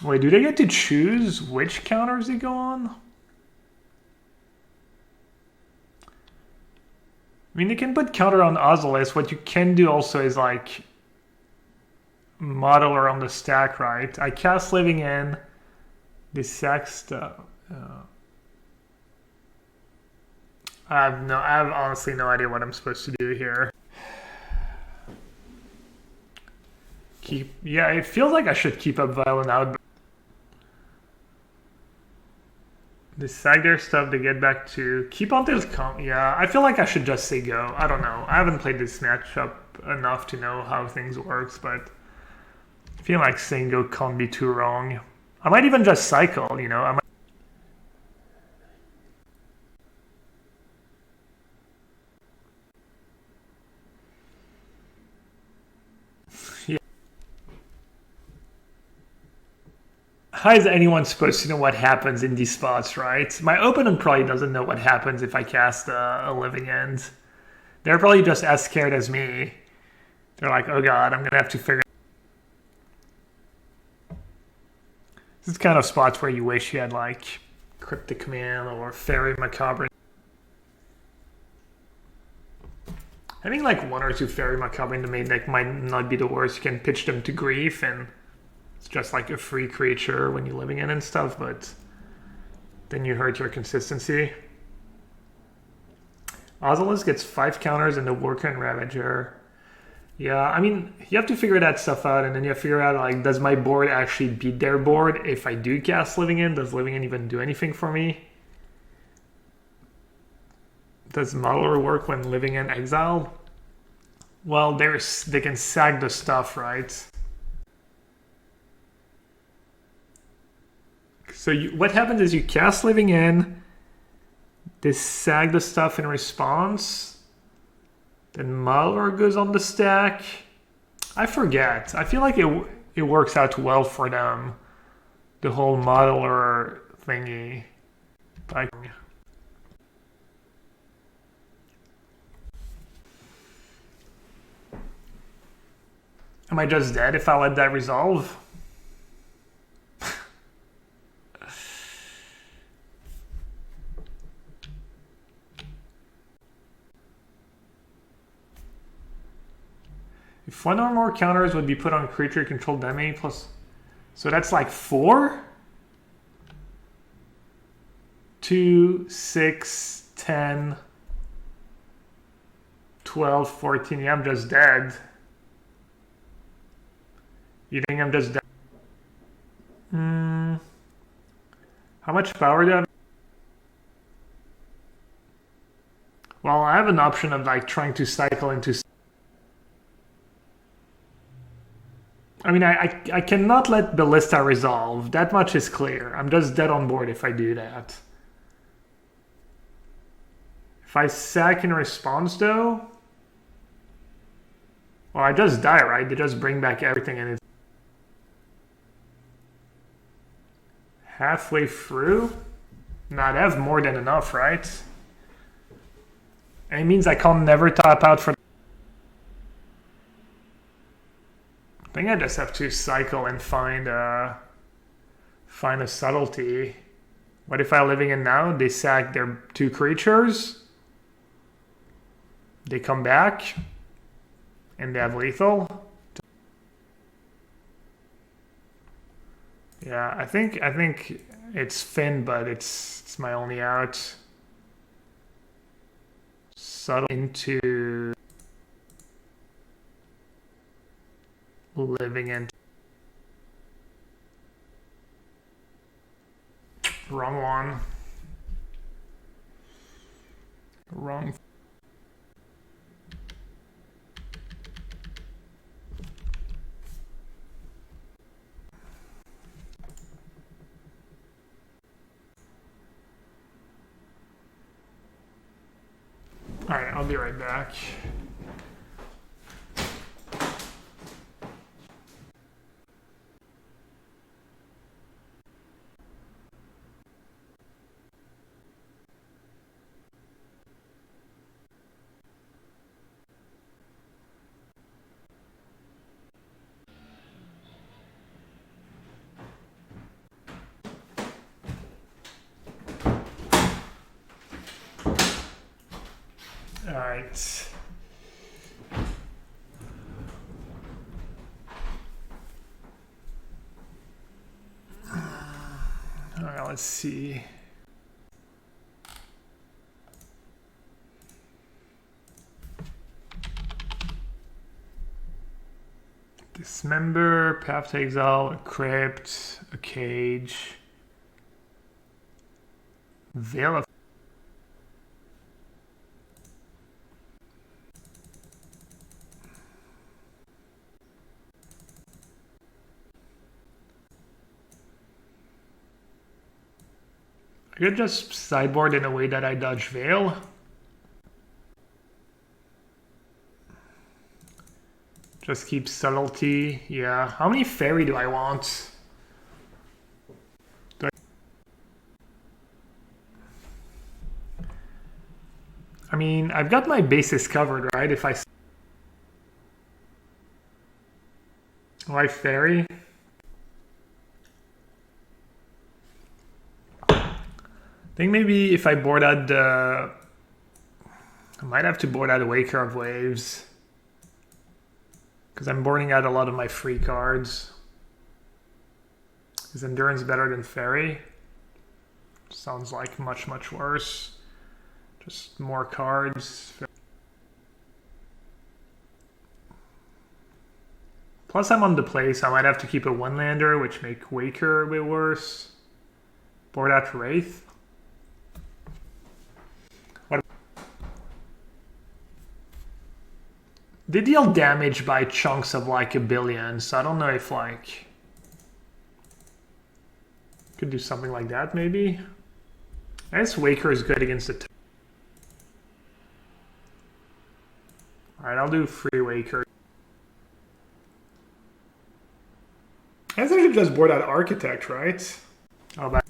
Wait, do they get to choose which counters they go on? I mean, they can put counter on Ozolus. What you can do also is like Modeler on the stack, right? I cast Living End, the sack stuff. I have honestly no idea what I'm supposed to do here. Yeah, it feels like I should keep up Violent Out. They sag their stuff, they get back to keep on this yeah, I feel like I should just say go. I don't know. I haven't played this matchup enough to know how things works, but I feel like saying go can't be too wrong. I might even just cycle, you know. I might How is anyone supposed to know what happens in these spots, right? My opponent probably doesn't know what happens if I cast a Living End. They're probably just as scared as me. They're like, oh god, I'm going to have to figure... This is kind of spots where you wish you had, like, Cryptic Command or Fairy Macabre. Having, like, 1 or 2 Fairy Macabre in the main deck might not be the worst. You can pitch them to Grief and... It's just like a free creature when you're Living in and stuff, but then you hurt your consistency. Ozolus gets 5 counters and the Worker and Ravager. Yeah, I mean, you have to figure that stuff out, and then you have to figure out, like, does my board actually beat their board? If I do cast Living In, does Living In even do anything for me? Does Modeler work when Living In exiled? Well, they can sag the stuff, right? So what happens is you cast Living In, they sag the stuff in response, then Modeler goes on the stack. I forget. I feel like it works out well for them, the whole Modeler thingy. Like, am I just dead if I let that resolve? If 1 or more counters would be put on creature controlled enemy plus... So that's like 4? 2, 6, 10, 12, 14. Yeah, I'm just dead. You think I'm just dead? How much power do I have? Well, I have an option of like trying to cycle into... I mean, I cannot let Ballista resolve. That much is clear. I'm just dead on board if I do that. If I sack in response, though... Well, I just die, right? They just bring back everything and it's... Halfway through? Nah, they have more than enough, right? And it means I can't never tap out for... I think I just have to cycle and find a subtlety. What if I Living In now? They sack their 2 creatures. They come back. And they have lethal. Yeah, I think it's Finn, but it's my only out. Subtle into living in. Wrong one. Wrong. All right, I'll be right back. All right. All right, let's see. Dismember, Path to Exile, a Crypt, a Cage, Veil of... I could just sideboard in a way that I dodge Veil. Just keep subtlety. Yeah. How many fairy do I want? I mean, I've got my bases covered, right? If I... Why fairy? I think maybe if I board out the... I might have to board out a Waker of Waves. Because I'm boarding out a lot of my free cards. Is Endurance better than Fairy? Sounds like much, much worse. Just more cards. Plus I'm on the play, so I might have to keep a one-lander, which make Waker a bit worse. Board out Wraith. What? They deal damage by chunks of like 1 billion, so I don't know if like... Could do something like that maybe. I guess Waker is good against the... Alright, I'll do free Waker. I guess I should just board out Architect, right? Oh, but...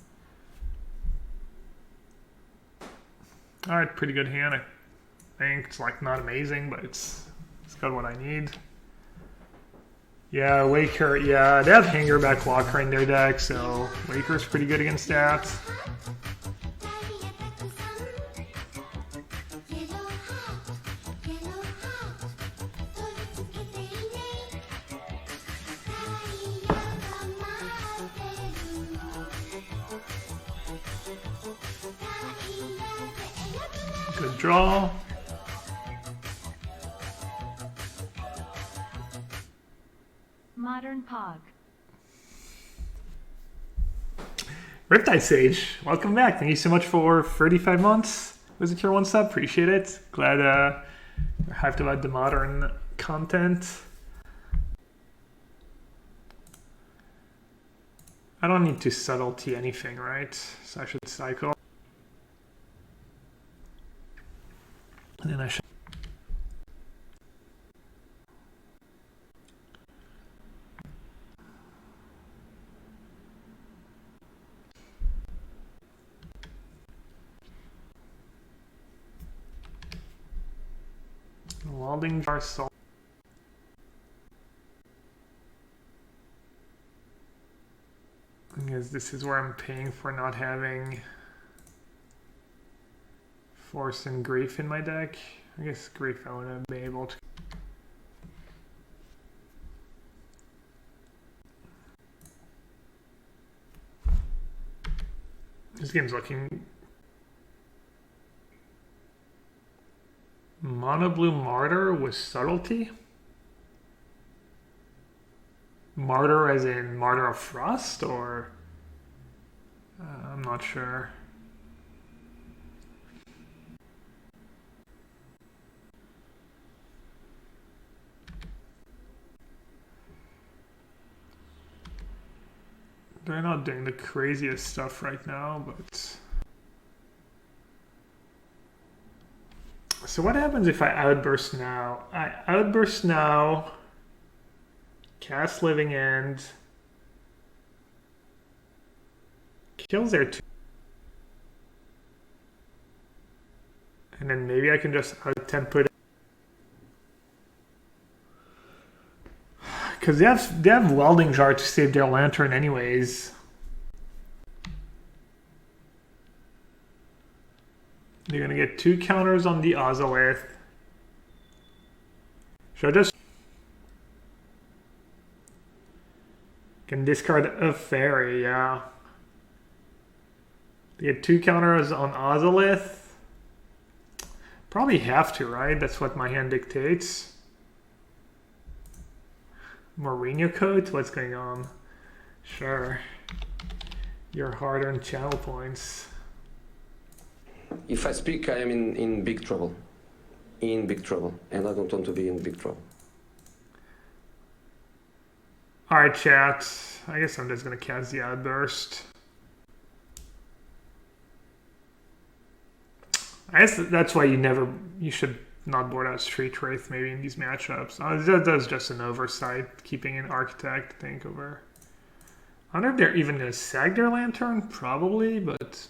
Alright, pretty good hand. I think it's like not amazing, but it's got what I need. Yeah, Waker, yeah, they have Hangerback Walker in their deck, so Waker's pretty good against that. Good draw. Modern Pog. Riptide Sage, welcome back. Thank you so much for 35 months. Was it your one sub? Appreciate it. Glad you're hyped about the modern content. I don't need to subtlety anything, right? So I should cycle. And then I should... Welding jar salt. Because this is where I'm paying for not having Force and Grief in my deck. I guess Grief I would have been able to. This game's looking... Mono blue Martyr with subtlety? Martyr as in Martyr of Frost, or... I'm not sure. They're not doing the craziest stuff right now, but... So what happens if I outburst now? I outburst now, cast Living End, kills their 2. And then maybe I can just out-tempo it. Because they have Welding Jar to save their Lantern anyways. They're going to get 2 counters on the Ozolith. Should I just... Can discard a Fairy, yeah. They get 2 counters on Ozolith. Probably have to, right? That's what my hand dictates. Mourinho Coat? What's going on? Sure. Your hard-earned channel points. If I speak, I am in big trouble. In big trouble. And I don't want to be in big trouble. Alright, chat. I guess I'm just going to cast the Outburst. I guess that's why you should not board out Street Wraith maybe in these matchups. That's just an oversight, keeping an Architect, I think, over... I wonder if they're even going to sag their Lantern? Probably, but...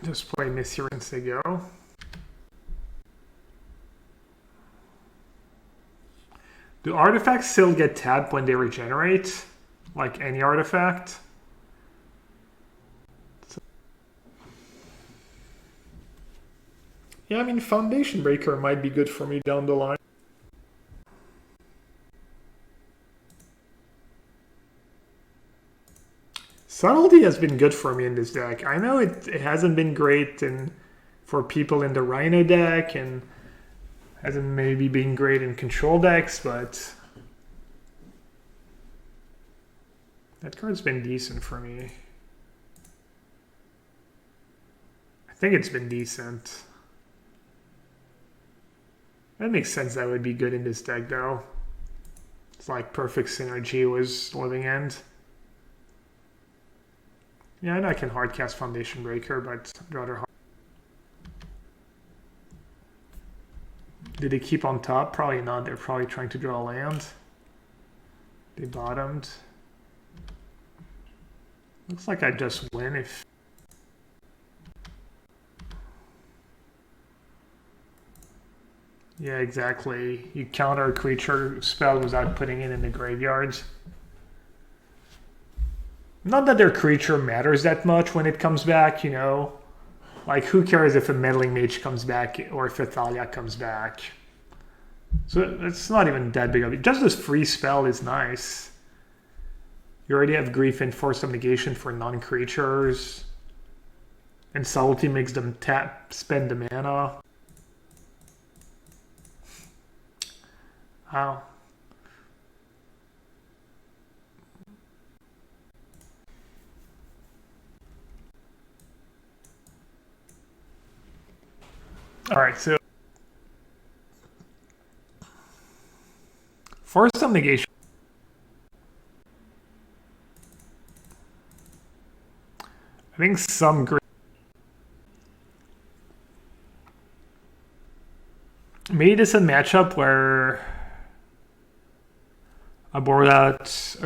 Just play Monsieur MTGO. Do artifacts still get tapped when they regenerate? Like any artifact? Yeah, I mean, Foundation Breaker might be good for me down the line. Subtlety has been good for me in this deck. I know it hasn't been great for people in the Rhino deck, and hasn't maybe been great in control decks, but that card's been decent for me. I think it's been decent. That makes sense that would be good in this deck, though. It's like perfect synergy with Living End. Yeah, I know I can hardcast Foundation Breaker, but I'd rather hard. Did they keep on top? Probably not. They're probably trying to draw land. They bottomed. Looks like I just win if... Yeah, exactly. You counter a creature spell without putting it in the graveyards. Not that their creature matters that much when it comes back, you know. Like, who cares if a Meddling Mage comes back or if a Thalia comes back? So it's not even that big of it. Just this free spell is nice. You already have Grief and Force of Negation for non-creatures. And Subtlety makes them spend the mana. Wow. All right, so Force of Negation. I think some great. Maybe this is a matchup where I board out.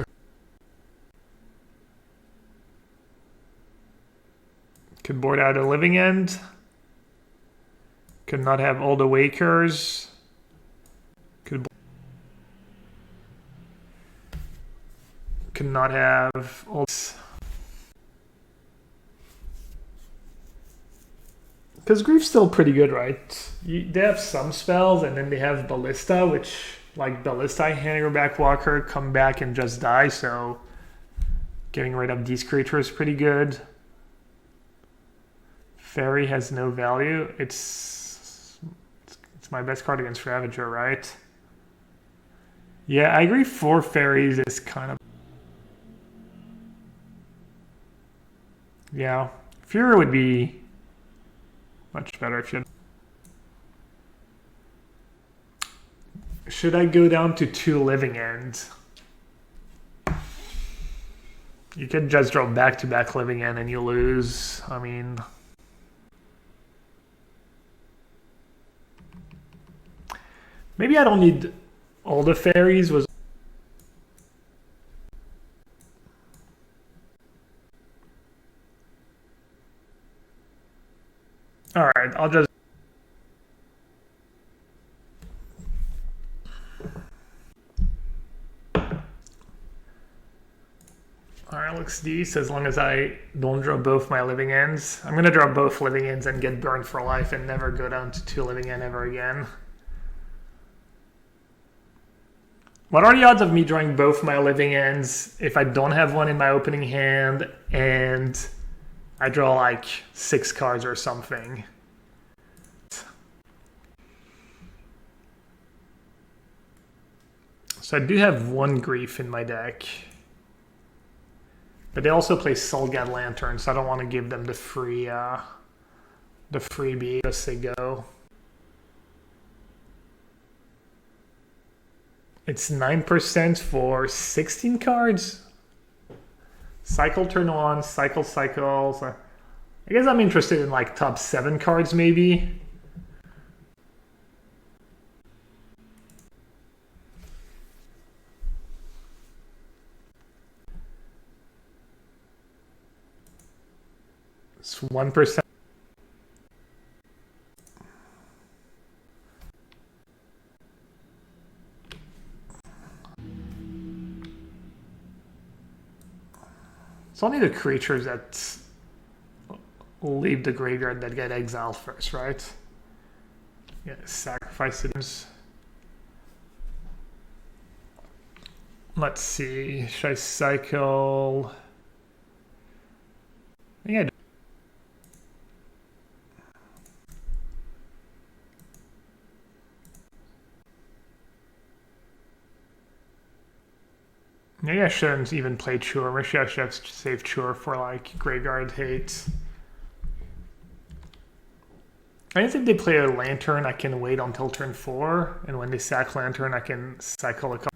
Could board out a Living End. Could not have all the Wakers. Could Could not have all this. Because Grief's still pretty good, right? They have some spells, and then they have Ballista, which, like Ballista, hand your back walker, come back and just die, so getting rid of these creatures is pretty good. Fairy has no value. It's my best card against Ravager, right? Yeah, I agree 4 fairies is kind of... Yeah, Fury would be much better if you... Should I go down to 2 living ends? You could just draw back-to-back living end and you lose. I mean... Maybe I don't need all the fairies. Was all right. I'll just. Alright, looks decent as long as I don't draw both my living ends. I'm gonna draw both living ends and get burned for life and never go down to 2 living end ever again. What are the odds of me drawing both my living ends if I don't have one in my opening hand and I draw like 6 cards or something? So I do have 1 Grief in my deck. But they also play Sulgad Lantern, so I don't want to give them the freebie as they go. It's 9% for 16 cards. Cycle turn on, cycle. So I guess I'm interested in like top 7 cards maybe. It's 1%. It's only the creatures that leave the graveyard that get exiled first, right? Yeah, sacrifice it. Let's see. Should I cycle? I think I do. Maybe I shouldn't even play Chur. Maybe I should have saved Chur for like graveyard hate. I think if they play a Lantern, I can wait until turn 4, and when they sack Lantern, I can cycle a couple.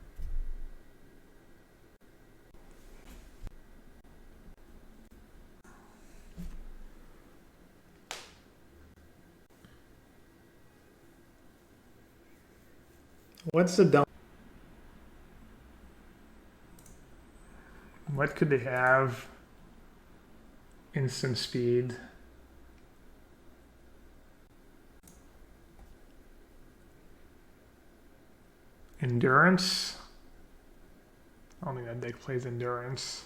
What's the dump? What could they have? Instant speed. Endurance. I don't think that deck plays endurance.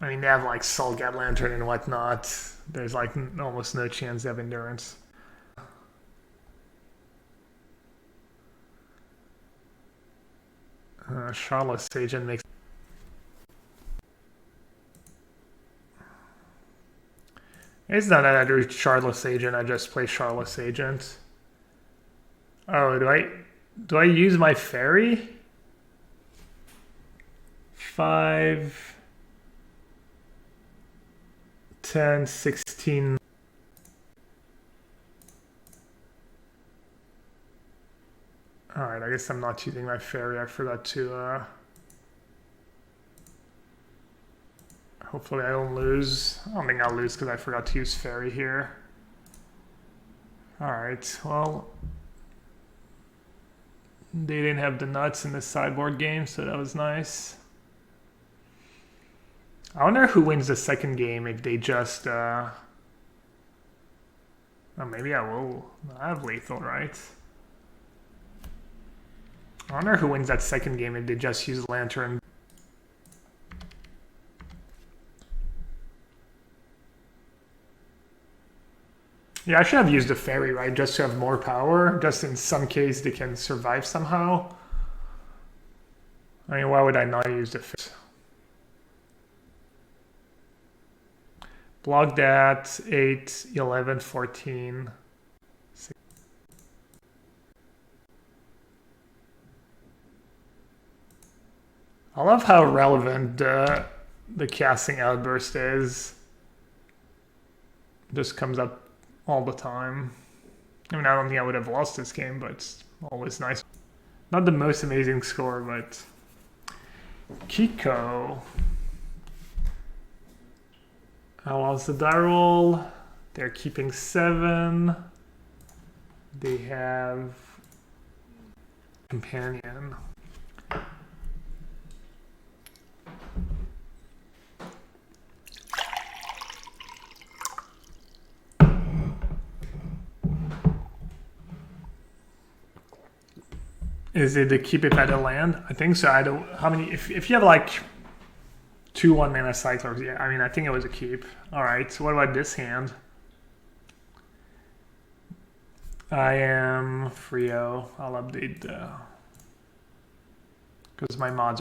I mean, they have like Sulgad Lantern and whatnot. There's like almost no chance they have endurance. Charlotte's Agent makes... It's not that I do Charlotte's Agent, I just play Charlotte's Agent. Oh, do I use my fairy? 5, 10, 16... Alright, I guess I'm not using my fairy. I forgot to... Hopefully I don't lose. I don't think I'll lose because I forgot to use fairy here. Alright, well... They didn't have the nuts in the sideboard game, so that was nice. I wonder who wins the second game if they just... Oh, maybe I will. I have lethal, right? I wonder who wins that second game if they just use Lantern. Yeah, I should have used a fairy, right? Just to have more power. Just in some case they can survive somehow. I mean, why would I not use the fairy? Block that, 8, 11, 14. 6. I love how relevant the casting outburst is. This comes up all the time. I mean, I don't think I would have lost this game, but it's always nice. Not the most amazing score, but Kiko. I lost the die roll. They're keeping 7. They have companion. Is it to keep it at a land? I think so. I don't. How many? If you have like 2 1-mana cyclers, yeah. I mean, I think it was a keep. All right. So what about this hand? I am Frio. I'll update because my mods.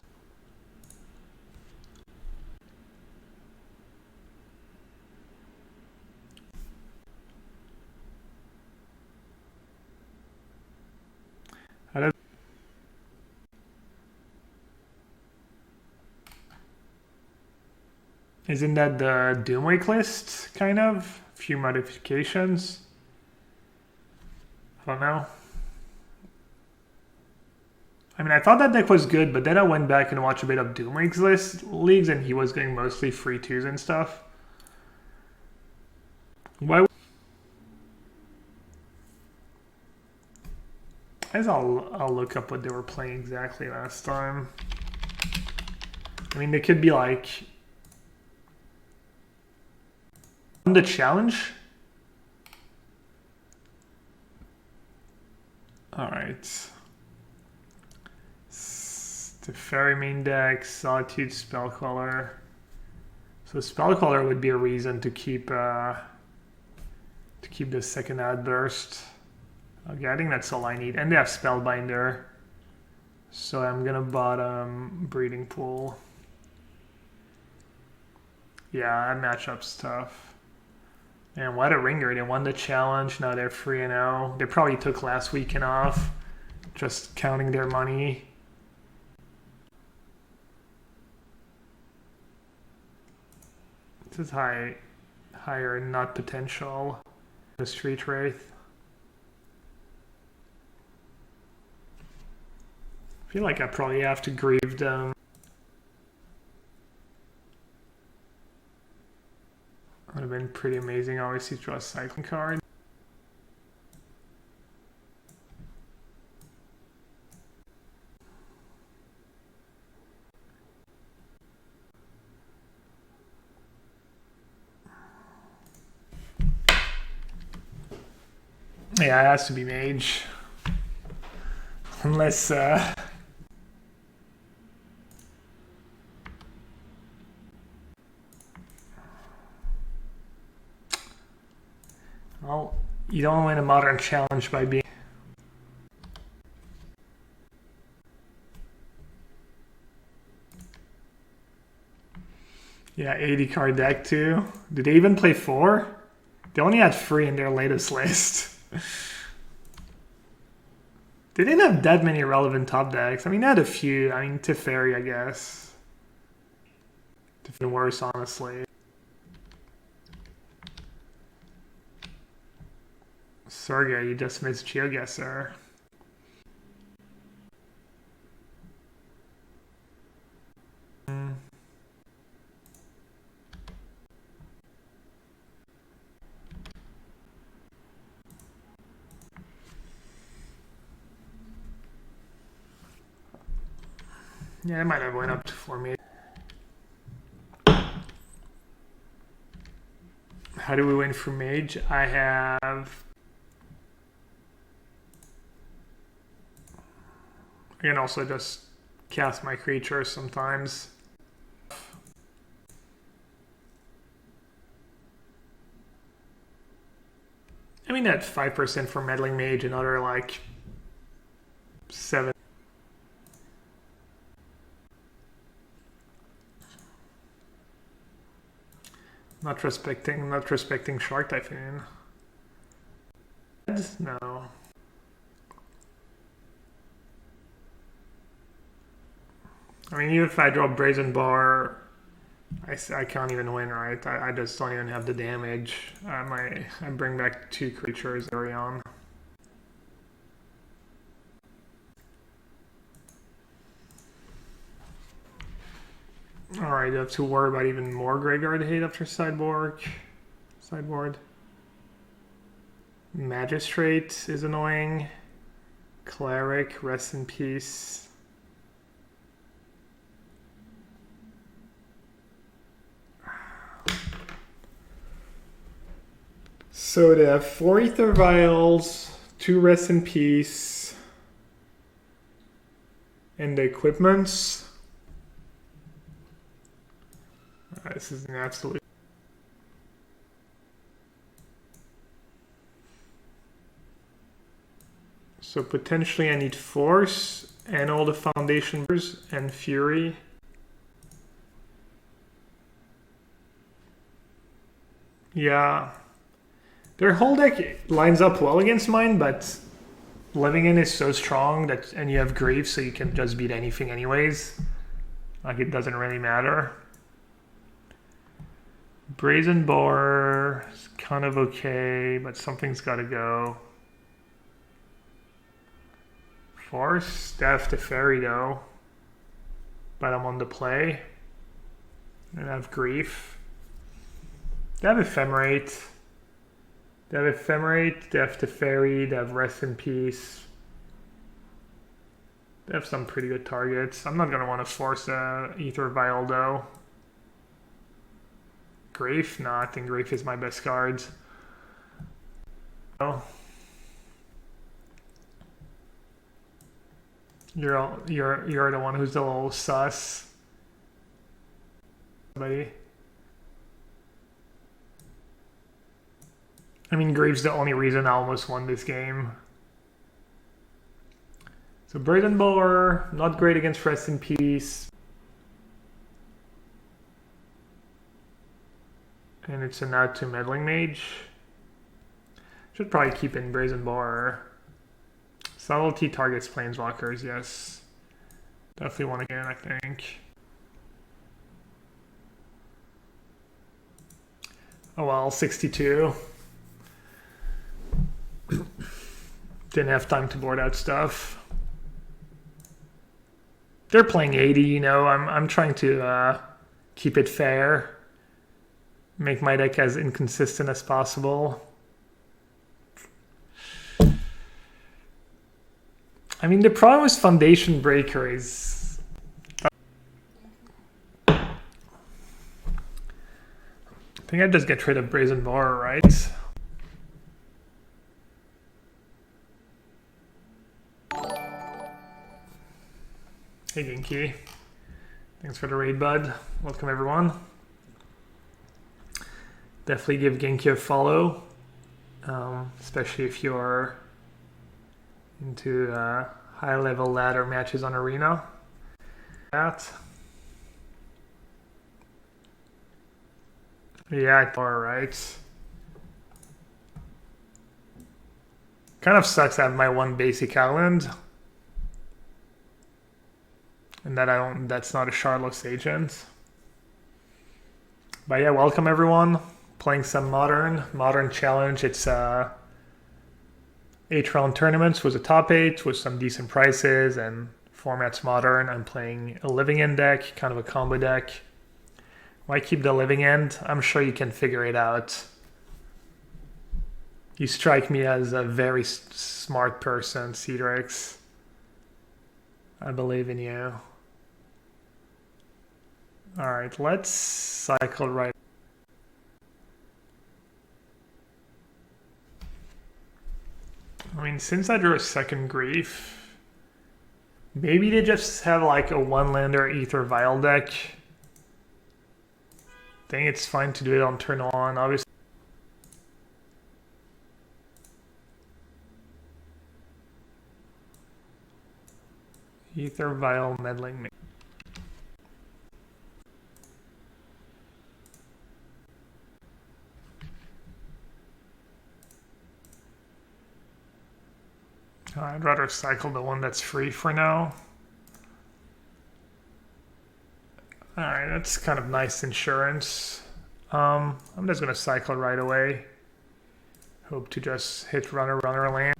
Isn't that the Doomwake list, kind of? A few modifications. I don't know. I mean, I thought that deck was good, but then I went back and watched a bit of Doomwake's leagues, and he was getting mostly free 2s and stuff. Why? I guess I'll look up what they were playing exactly last time. I mean, they could be like... The challenge? Alright. The Fairy main deck, Solitude, Spellcaller. So Spellcaller would be a reason to keep the second outburst. Okay, I think that's all I need. And they have Spellbinder. So I'm gonna bottom Breeding Pool. Yeah, that matchup's tough. And what a ringer. They won the challenge. Now they're 3-0. They probably took last weekend off. Just counting their money. This is higher not potential. The Street Wraith. I feel like I probably have to grieve them. Would have been pretty amazing. Obviously, draw a cycling card. Yeah, it has to be mage. Unless well, you don't win a modern challenge by being... Yeah, 80 card deck too. Did they even play 4? They only had 3 in their latest list. They didn't have that many relevant top decks. I mean, they had a few. I mean, Teferi, I guess. Teferi worse, honestly. Sergey, you just missed GeoGuessr. Yeah, I might have went up to 4 me. How do we win for mage? I have... can also just cast my creatures sometimes. I mean, at 5% for Meddling Mage, another like 7. Not respecting Shark Typhoon. No. I mean, even if I draw Brazen Bar, I can't even win, right? I just don't even have the damage. I bring back 2 creatures early on. Alright, I have to worry about even more graveyard hate after sideboard. Magistrate is annoying. Cleric, rest in peace. So they have 4 Ether Vials, 2 rest in peace, and the equipments. This is an absolute. So potentially I need Force and all the Foundation and Fury. Yeah. Their whole deck lines up well against mine, but Living In is so strong that, and you have Grief, so you can just beat anything anyways. Like, it doesn't really matter. Brazen Boar is kind of okay, but something's got to go. Force, Death to Fairy though. But I'm on the play. And I have Grief. They have Ephemerate. They have Ephemerate, Death to Fairy, they have Rest in Peace. They have some pretty good targets. I'm not going to want to force a Ether Vial though. Grief? No, I think Grief is my best card. Oh. You're the one who's a little sus. Somebody. I mean, Grief's the only reason I almost won this game. So Brazen Boar, not great against Rest in Peace. And it's a nod to Meddling Mage. Should probably keep in Brazen Boar. Subtlety targets Planeswalkers, yes. Definitely one again, I think. Oh well, 62. Didn't have time to board out stuff. They're playing 80, you know. I'm trying to keep it fair. Make my deck as inconsistent as possible. I mean, the problem with Foundation Breaker is... I think I just get rid of Brazen Boar, right? Hey Genki. Thanks for the raid, bud. Welcome everyone. Definitely give Genki a follow. Especially if you're into high level ladder matches on Arena. That. Yeah, alright. Kind of sucks I have my one basic island. And that that's not a Shardless agent. But yeah, welcome everyone. Playing some Modern Challenge. It's 8-round tournaments with a top 8 with some decent prices and formats Modern. I'm playing a Living End deck, kind of a combo deck. Why keep the Living End? I'm sure you can figure it out. You strike me as a very smart person, Cedrix. I believe in you. Alright, let's cycle right. I mean, since I drew a second Grief, Maybe they just have like a one-lander Ether Vial deck. I think it's fine to do it on turn 1, obviously. Ether Vial Meddling. I'd rather cycle the one that's free for now. Alright, that's kind of nice insurance. I'm just gonna cycle right away. Hope to just hit runner land.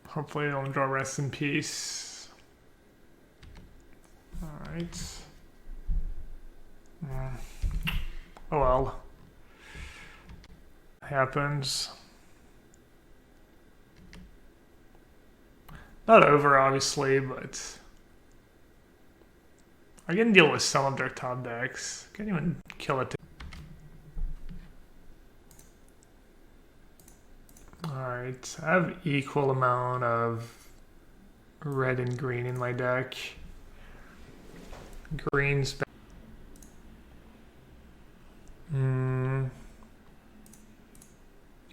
Hopefully I don't draw Rest in Peace. Alright. Oh well. Happens. Not over, obviously, but I can deal with some of their top decks. Can't even kill it. Alright, I have equal amount of red and green in my deck. Green's back.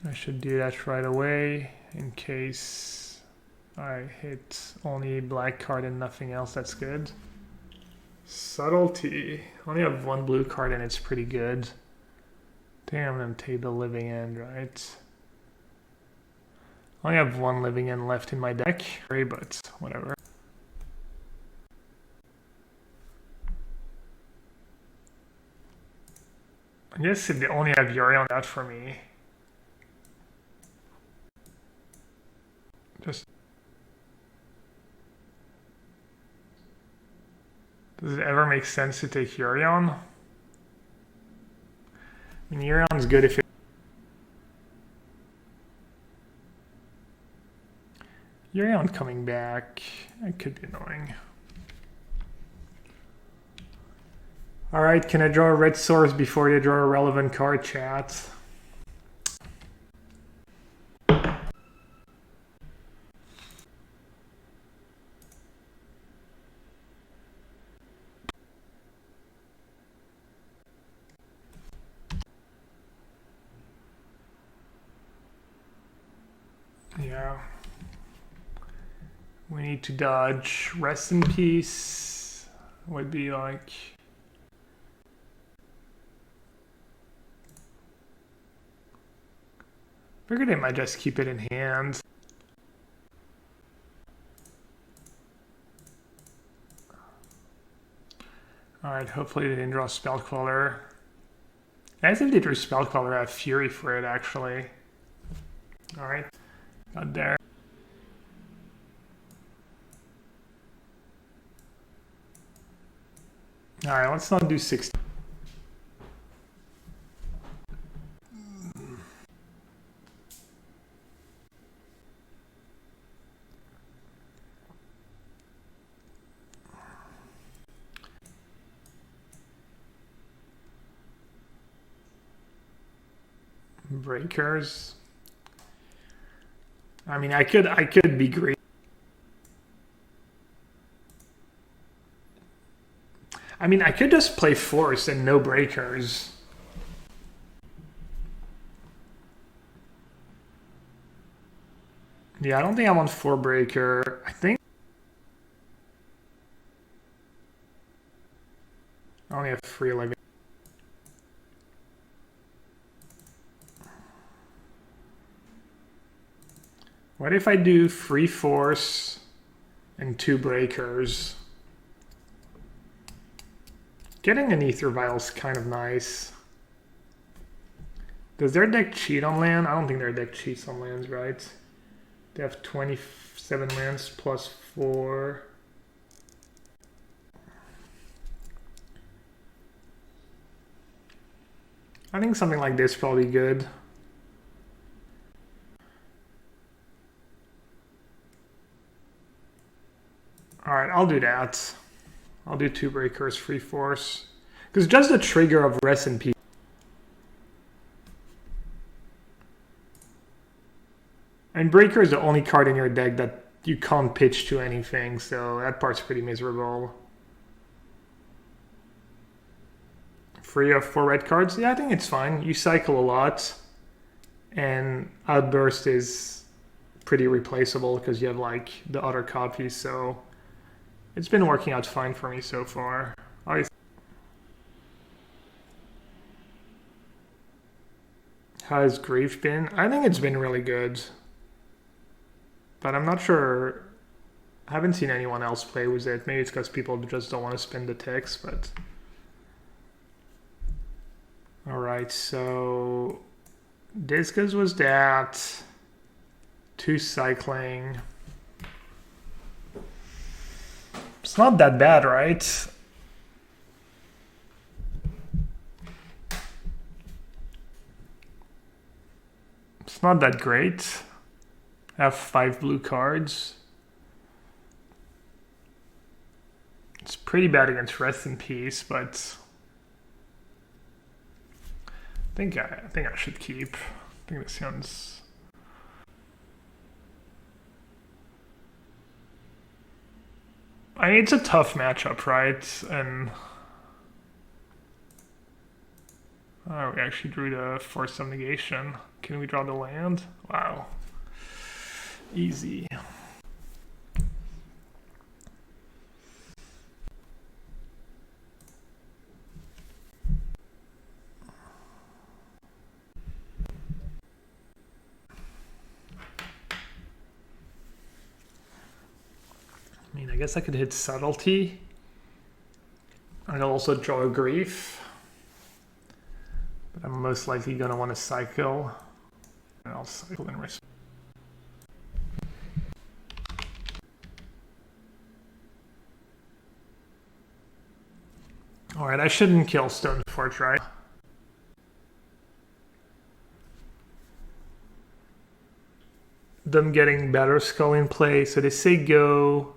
I should do that right away in case I hit only black card and nothing else. That's good. Subtlety. I only have one blue card and it's pretty good. I think I'm going to take the living end, right? I only have one living end left in my deck, but whatever. I guess if they only have Yorion out for me. Just does it ever make sense to take Yorion? I mean, Yorion's good if it... Yorion coming back, it could be annoying. Alright, can I draw a red source before they draw a relevant card, chat? Yeah. We need to dodge Rest in Peace. Would be like... Figured I might just keep it in hand. Alright, hopefully they didn't draw Spellcaller. As if they drew Spellcaller, I have Fury for it, actually. Alright, got there. Alright, let's not do 60. Breakers. I mean, I could be great. I mean, I could just play Force and no breakers. Yeah, I don't think I want 4 breaker. I think I only have 3 living. What if I do 3 Force and 2 breakers? Getting an Ether Vial is kind of nice. Does their deck cheat on land? I don't think their deck cheats on lands, right? They have 27 lands plus 4. I think something like this is probably good. Alright, I'll do that. I'll do 2 breakers, 3 Force. Because just the trigger of Rest in Peace. And Breaker is the only card in your deck that you can't pitch to anything, so that part's pretty miserable. 3 of 4 red cards? Yeah, I think it's fine. You cycle a lot, and Outburst is pretty replaceable because you have like the other copies, so it's been working out fine for me so far. How has Grief been? I think it's been really good. But I'm not sure. I haven't seen anyone else play with it. Maybe it's because people just don't want to spend the ticks, but. Alright, so. Discus was that. 2 cycling. It's not that bad, right? It's not that great. I have 5 blue cards. It's pretty bad against Rest in Peace, but I think I should keep. I think this sounds. I mean, it's a tough matchup, right? And oh, we actually drew the Force of Negation. Can we draw the land? Wow. Easy. I mean, I guess I could hit Subtlety. I'd also draw a Grief. But I'm most likely going to want to cycle. And I'll cycle in response. Alright, I shouldn't kill Stoneforge, right? Them getting better skull in play. So they say go.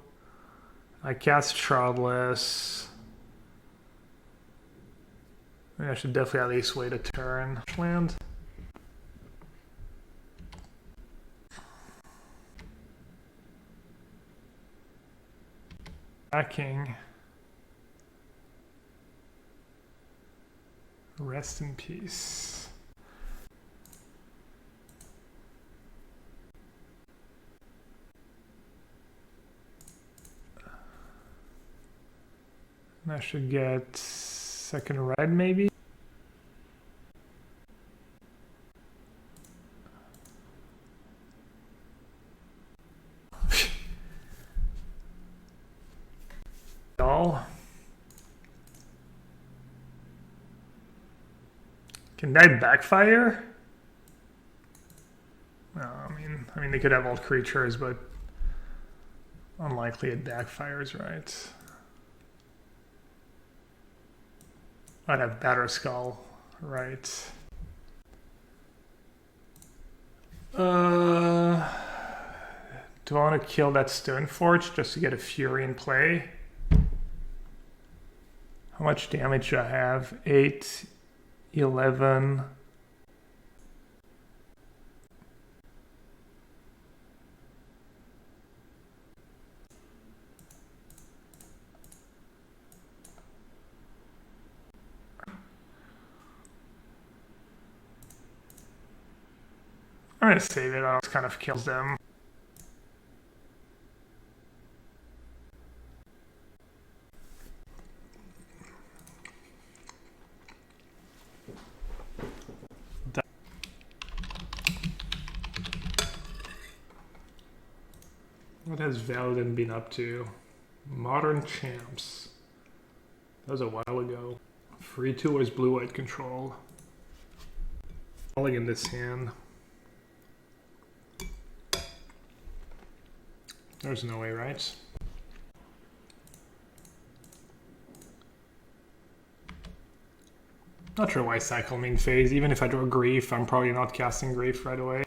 I cast Childless. I should definitely at least wait a turn. Land. Backing. Rest in peace. I should get second red maybe. All. Can that backfire? No, I mean they could have all creatures, but unlikely it backfires, right? I'd have Batter Skull, right? Do I want to kill that Stoneforge just to get a Fury in play? How much damage do I have? 8, 11. I'm gonna save it, it kind of kills them. What has Valadin been up to? Modern Champs. That was a while ago. 3-2 was blue-white control. Falling in this hand. There's no way, right? Not sure why cycle main phase. Even if I draw Grief, I'm probably not casting Grief right away.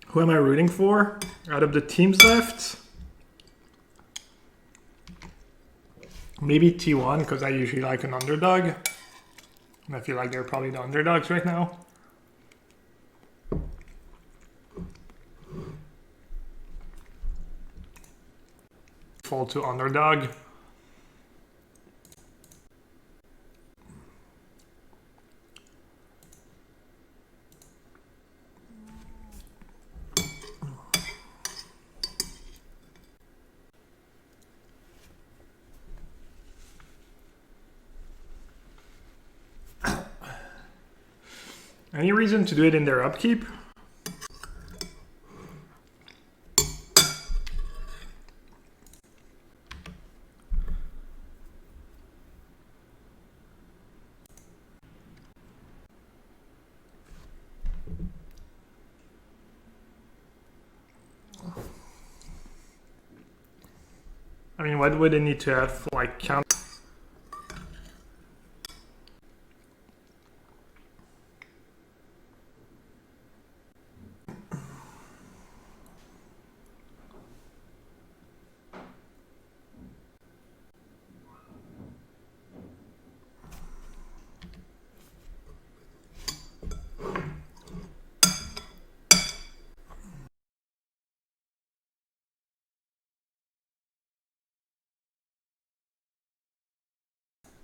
Who am I rooting for? Out of the teams left? Maybe T1 because I usually like an underdog. And I feel like they're probably the underdogs right now. Fall to underdog. Any reason to do it in their upkeep? I mean, what would they need to have, like, count?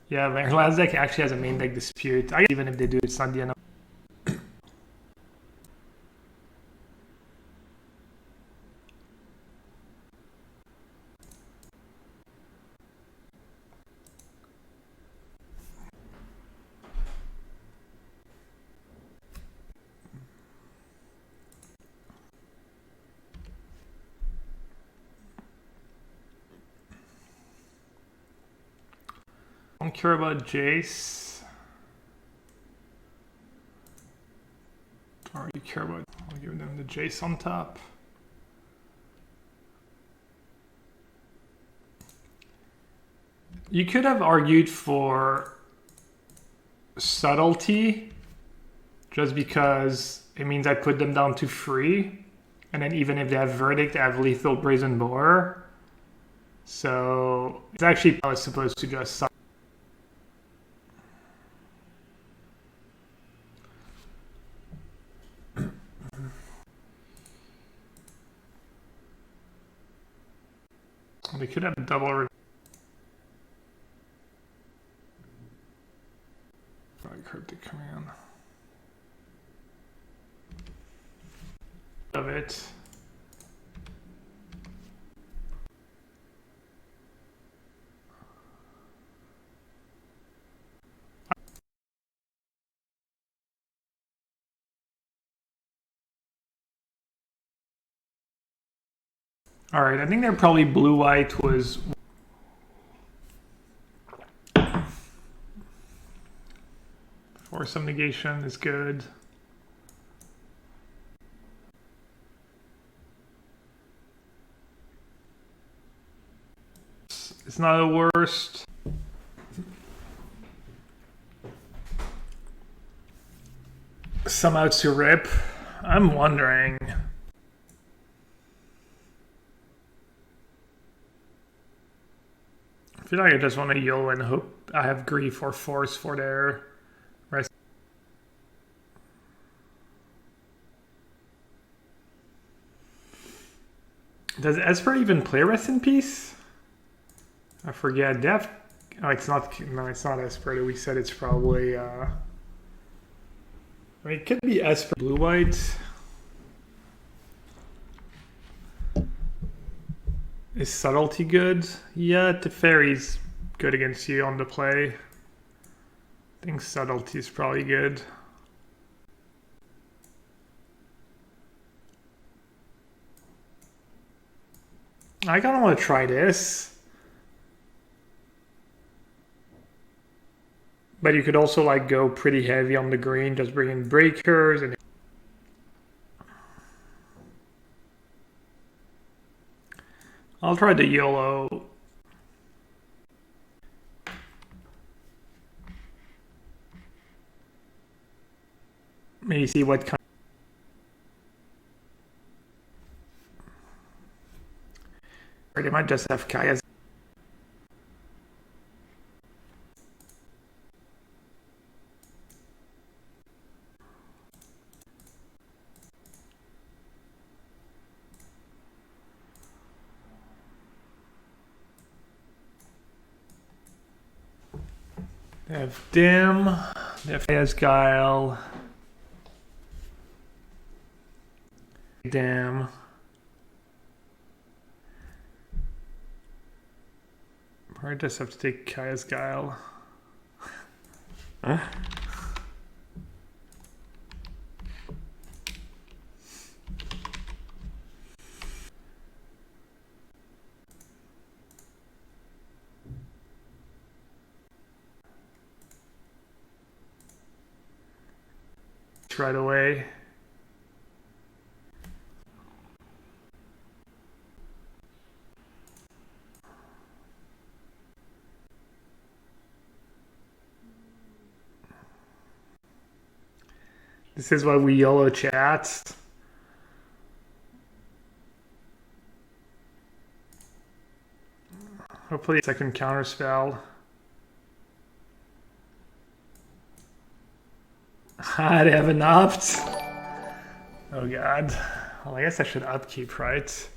Yeah, their last deck actually has a main deck dispute. Even if they do, it's not the end of. Don't care about Jace. Don't really care about. I'll give them the Jace on top. You could have argued for subtlety, just because it means I put them down to 3, and then even if they have verdict, I have lethal brazen boar. So it's actually I was supposed to just. They could have double. Cryptic command of it. All right, I think they're probably blue-white was. Force of negation is good. It's not the worst. Some out to rip. I'm wondering. I feel like I just want to yell and hope I have grief or force for their rest. Does Esper even play Rest in Peace? I forget. Def. Oh, it's not. No, it's not Esper. We said it's probably. I mean, it could be Esper blue white. Is subtlety good? Yeah, Teferi's good against you on the play. I think subtlety is probably good. I kind of want to try this. But you could also like go pretty heavy on the green, just bring in breakers and I'll try the yellow. Maybe see what kind. Or they might just have Kaya's. They have Dim. They have Kaya's Guile. Dim. Probably just have to take Kaya's Guile. Huh? Right away. This is why we YOLO chat. Hopefully, second counter spell. They haven't upped. Oh god. Well, I guess I should upkeep, right?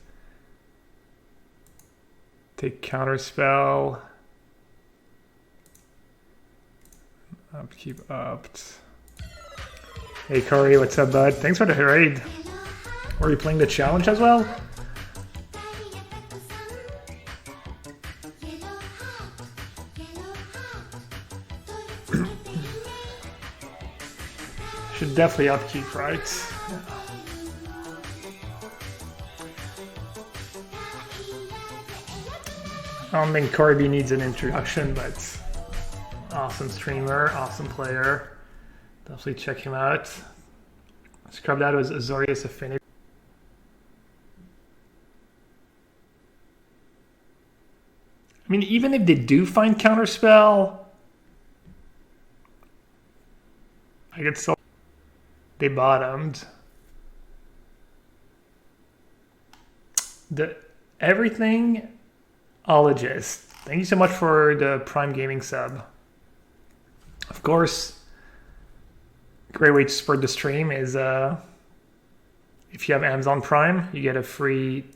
Take counter spell. Upkeep upped. Hey Corey, what's up, bud? Thanks for the raid. Were you playing the challenge as well? Should definitely upkeep, right? I don't think Corby needs an introduction, but awesome streamer, awesome player. Definitely check him out. Scrubbed out was Azorius Affinity. I mean, even if they do find counterspell, I could still. They bottomed. The everything ologist. Thank you so much for the Prime Gaming sub. Of course, a great way to support the stream is if you have Amazon Prime, you get a free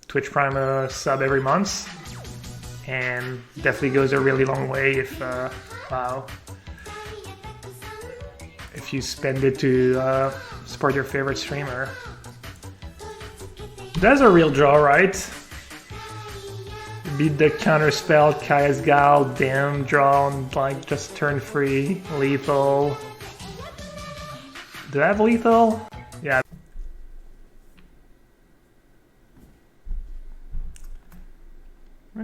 Twitch Prime sub every month, and definitely goes a really long way if wow. If you spend it to support your favorite streamer. That's a real draw, right? Beat the counterspell, Kaya's Gal, Dim, draw, and like just turn free, lethal. Do I have lethal? Yeah.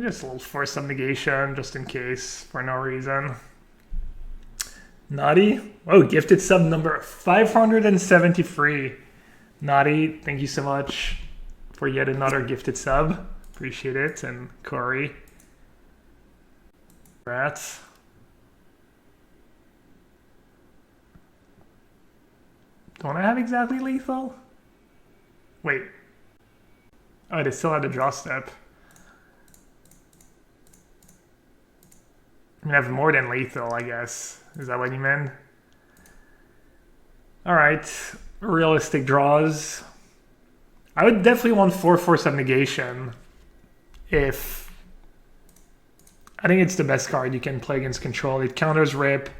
Just a little force of negation, just in case, for no reason. Naughty. Oh, gifted sub number 573. Naughty, thank you so much for yet another gifted sub. Appreciate it. And Corey. Congrats. Don't I have exactly lethal? Wait. Oh, they still had the draw step. I mean, I have more than lethal, I guess. Is that what you meant? Alright. Realistic draws. I would definitely want 4 Force of Negation. If... I think it's the best card you can play against control. It counters Rip.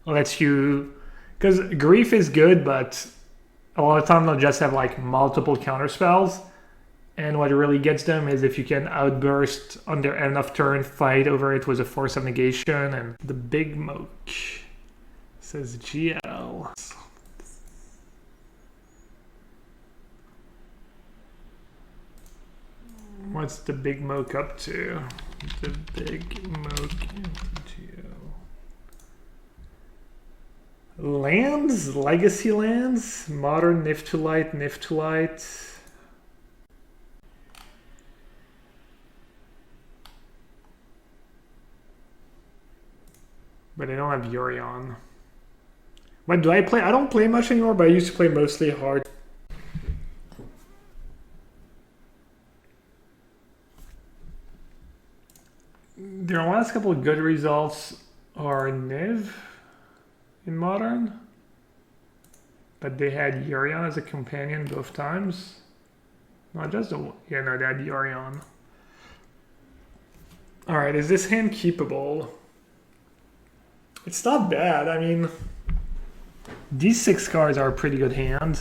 Lets you... Because Grief is good, but a lot of time they'll just have like multiple counter spells. And what really gets them is if you can outburst on their end of turn, fight over it with a Force of Negation. And the Big Moke says GL. What's the Big Moke up to? The Big Moke MTGO. Lands? Legacy lands? Modern Niftulite, Niftulite. But I don't have Yorion. What do I play? I don't play much anymore, but I used to play mostly hard. Their last couple of good results are Niv in Modern. But they had Yorion as a companion both times. Not just a... Yeah, no, they had Yorion. Alright, is this hand keepable? It's not bad. I mean, these 6 cards are a pretty good hand.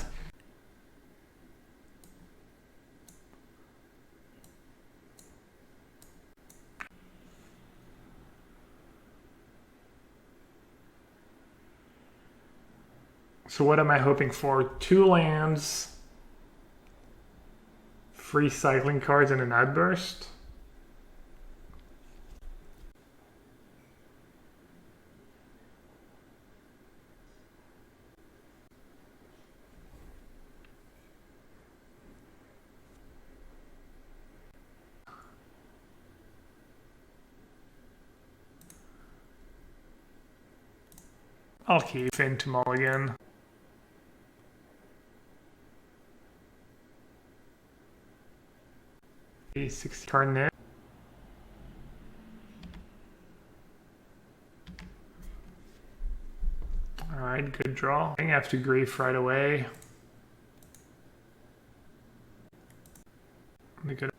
So what am I hoping for? 2 lands, 3 cycling cards, and an outburst. I'll keep into mulligan. A 60 card net. Alright, good draw. I have to grief right away. Good.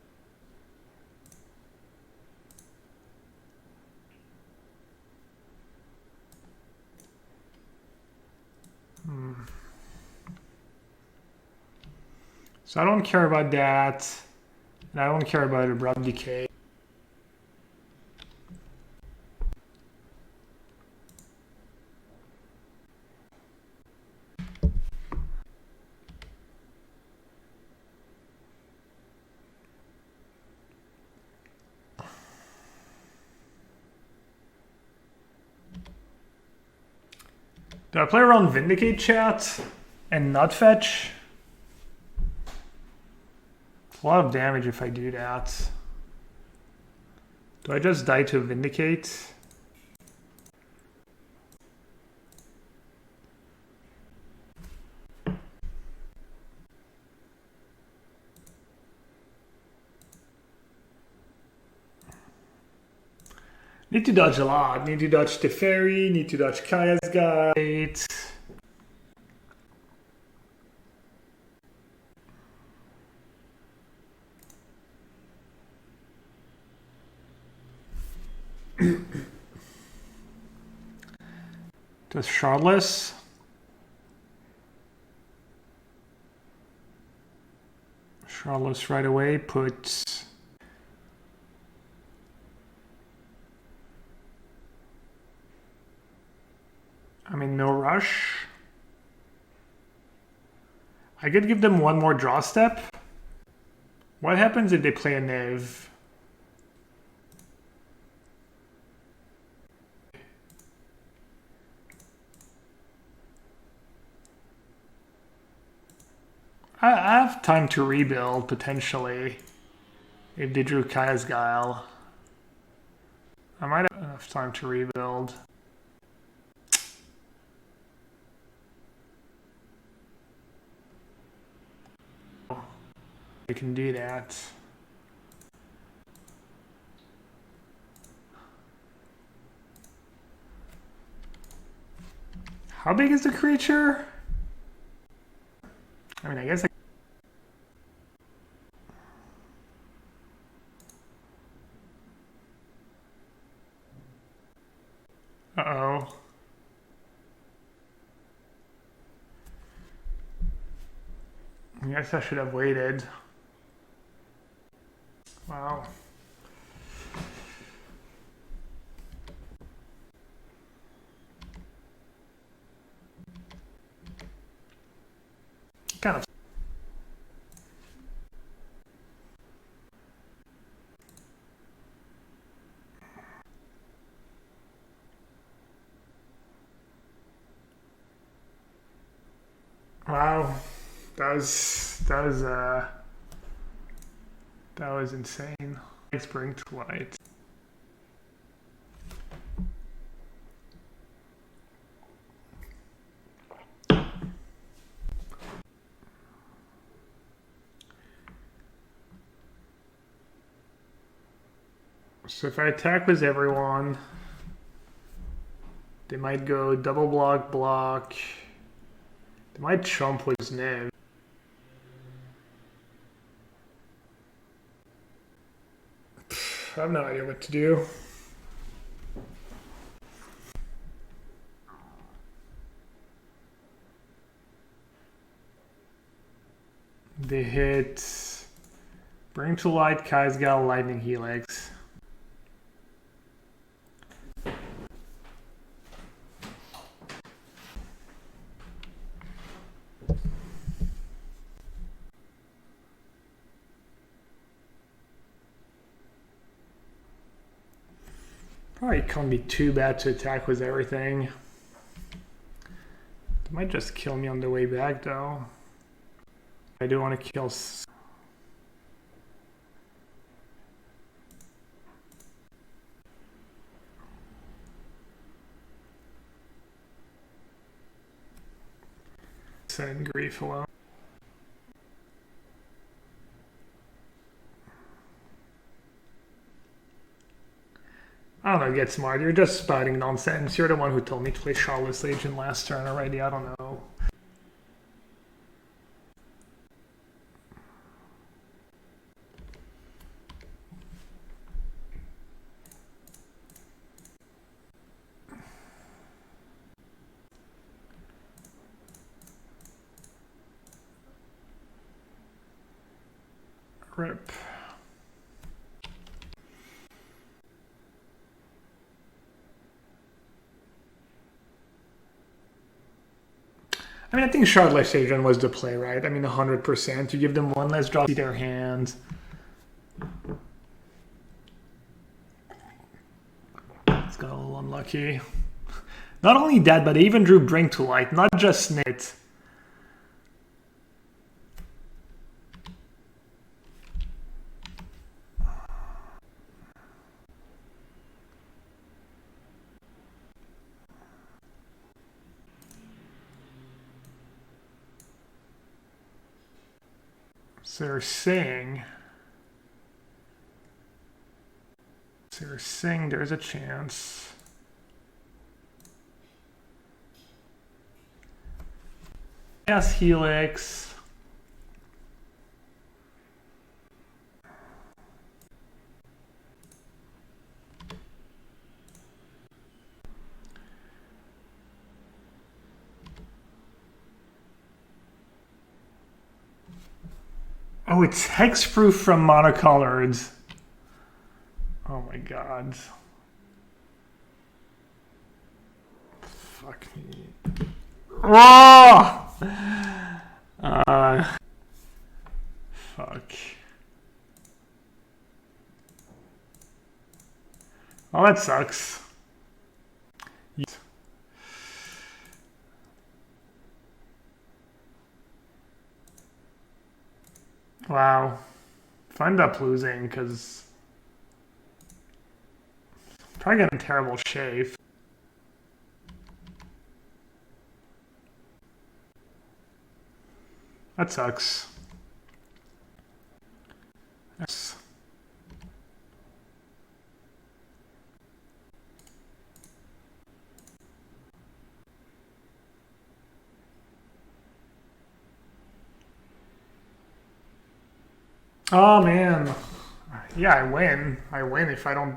So I don't care about that, and I don't care about abrupt decay. Do I play around Vindicate chat and not fetch? It's a lot of damage if I do that. Do I just die to Vindicate? Need to dodge a lot. Need to dodge Teferi, need to dodge Kaya's Guide. Does Shardless? Shardless right away puts I'm in no rush. I could give them one more draw step. What happens if they play a Niv? I have time to rebuild, potentially, if they drew Kaya's Guile. I might have enough time to rebuild. I can do that. How big is the creature? I mean, I guess uh-oh. I guess I should have waited. Wow. Kind of. Wow. That was insane. Spring to white. So if I attack with everyone, they might go double block, block. They might chump with Niv. I have no idea what to do. They hit Bring to Light, Kai's got Lightning Helix. Probably can't be too bad to attack with everything. They might just kill me on the way back though. I do want to kill... Send Grief alone. I don't know, get smart. You're just spouting nonsense. You're the one who told me to play Charlotte's Legion last turn already. I don't know. Rip. I mean, I think Charlotte's Legion was the play, right? I mean, 100%. You give them one less draw to their hand. It's got a little unlucky. Not only that, but they even drew Bring to Light, not just Snit. So they're saying there's a chance. Yes, Helix. Oh, it's hexproof from monocolored. Oh my god. Fuck me. Oh! Fuck. Oh, that sucks. Wow. If I end up losing, because I'm probably getting terrible shape. That sucks. Yes. Oh man. Yeah, I win. I win if I don't...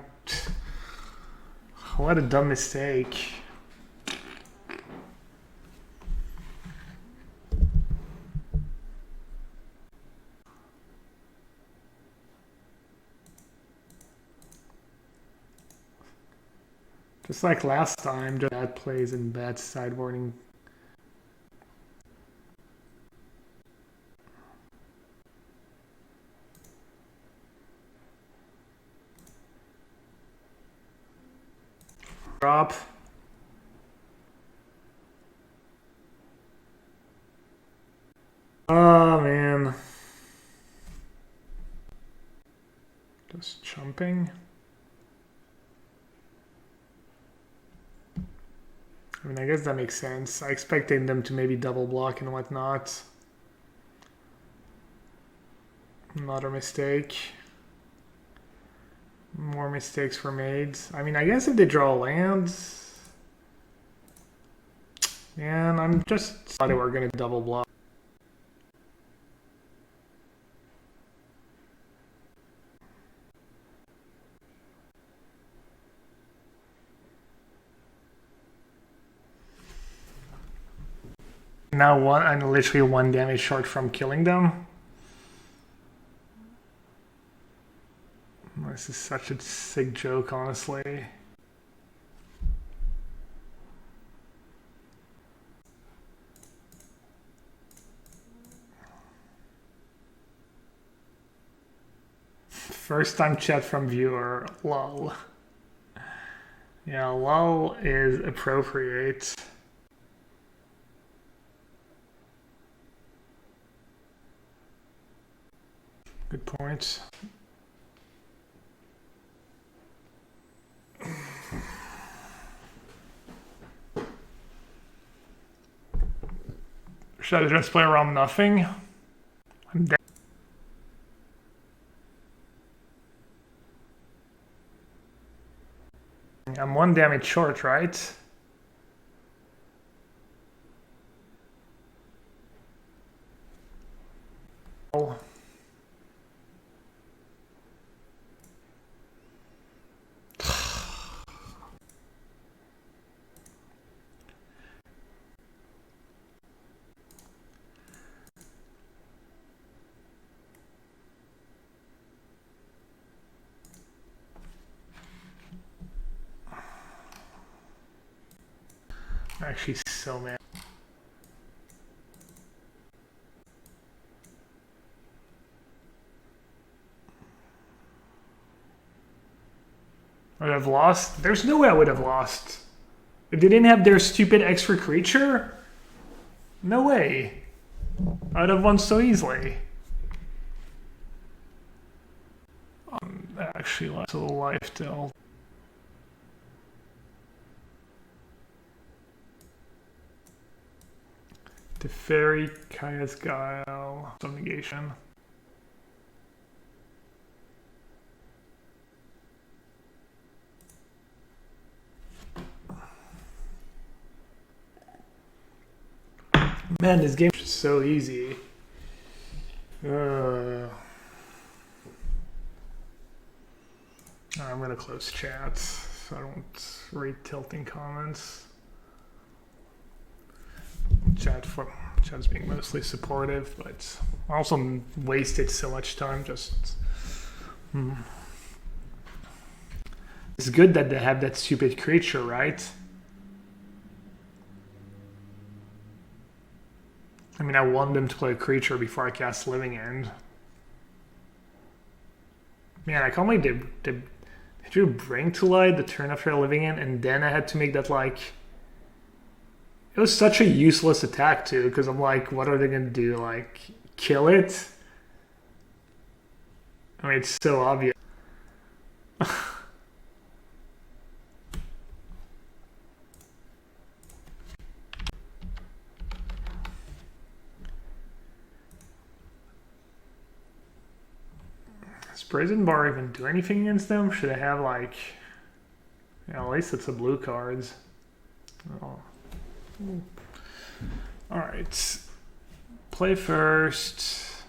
What a dumb mistake. Just like last time, just bad plays and bad sideboarding. Drop. Oh man. Just jumping. I mean, I guess that makes sense. I expected them to maybe double block and whatnot. Another mistake. More mistakes were made. I mean, I guess if they draw lands... Man, I'm just thought they were going to double block. Now I'm literally one damage short from killing them. This is such a sick joke, honestly. First time chat from viewer, lol. Yeah, lol is appropriate. Good point. Should I just play around nothing? I'm dead. I'm 1 damage short, right? Oh. I'm actually so mad. I would have lost? There's no way I would have lost. If they didn't have their stupid extra creature? No way. I would have won so easily. Actually, lost a little life till. The Fairy, Kaya's Guile, some negation. Man, this game is so easy. I'm gonna close chat so I don't read tilting comments. Chat's being mostly supportive, but I also wasted so much time just. It's good that they have that stupid creature, right? I mean, I want them to play a creature before I cast Living End. Man, I can't believe they drew Bring to Light the turn after Living End, and then I had to make that like. It was such a useless attack too, because I'm like, what are they gonna do? Like, kill it? I mean, it's so obvious. Does Brazen Bar even do anything against them? Should I have like, at least it's a blue cards. Oh. All right, play first.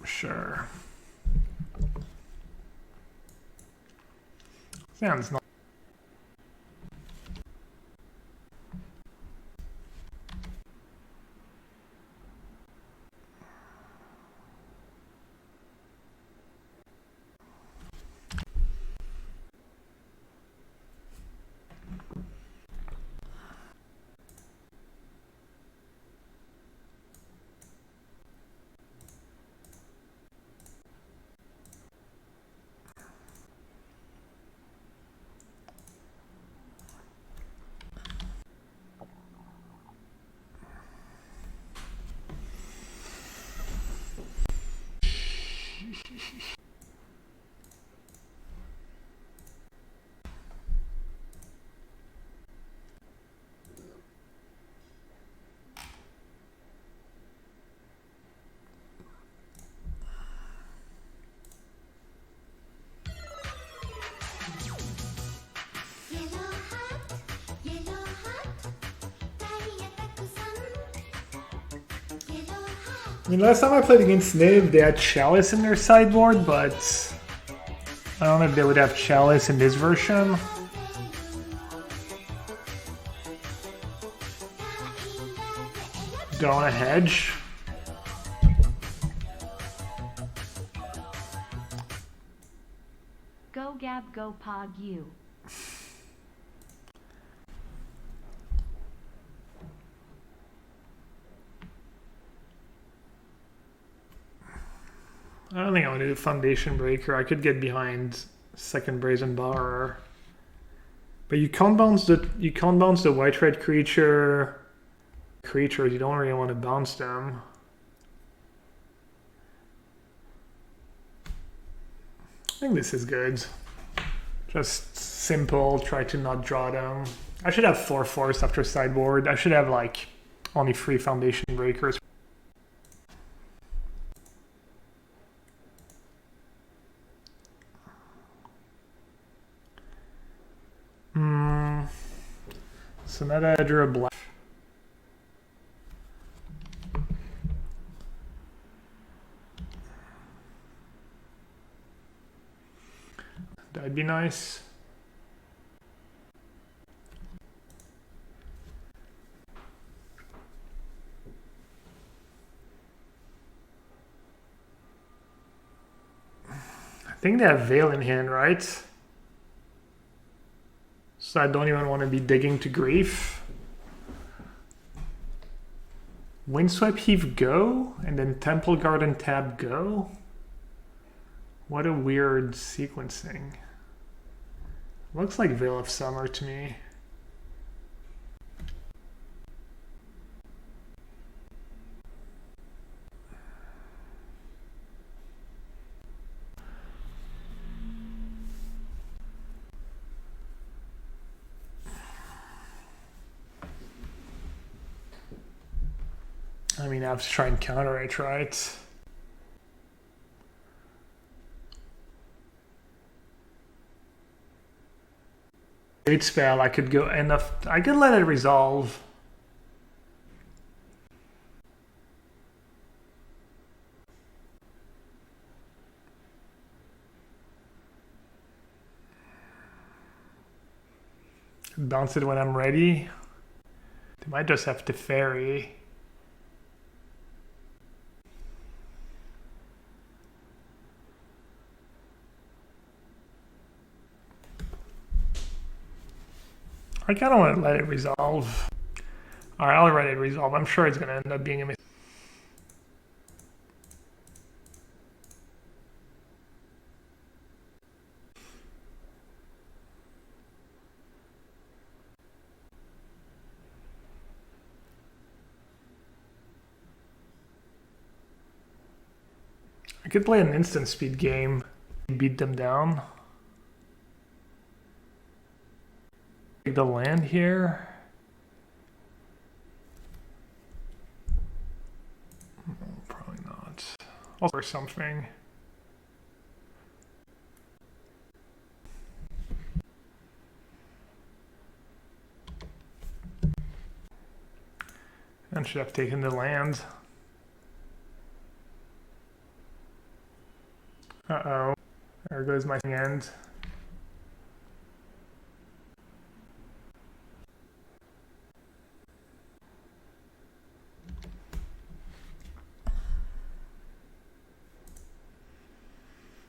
Sure. Sounds not. I mean, last time I played against Niv, they had Chalice in their sideboard, but I don't know if they would have Chalice in this version. Do I want to hedge? Go Gab, go Pog you. I don't think I want to do Foundation Breaker. I could get behind second Brazen Bar. But you can't bounce the white red creatures. You don't really want to bounce them. I think this is good. Just simple, try to not draw them. I should have 4 force after sideboard. I should have like only 3 Foundation Breakers. So now that I drew a black. That'd be nice. I think they have Veil in hand, right? So I don't even want to be digging to grief. Windswept Heave go, and then Temple Garden tab go. What a weird sequencing. Looks like Veil of Summer to me. I mean, I have to try and counter it, right? Great spell, I could go enough. I could let it resolve. Bounce it when I'm ready. They might just have to fairy. I kind of want to let it resolve. Alright, I'll let it resolve. I'm sure it's going to end up being a mistake. I could play an instant speed game, beat them down. Take the land here. Probably not. Also, or something. And should have taken the land. Uh-oh. There goes my end.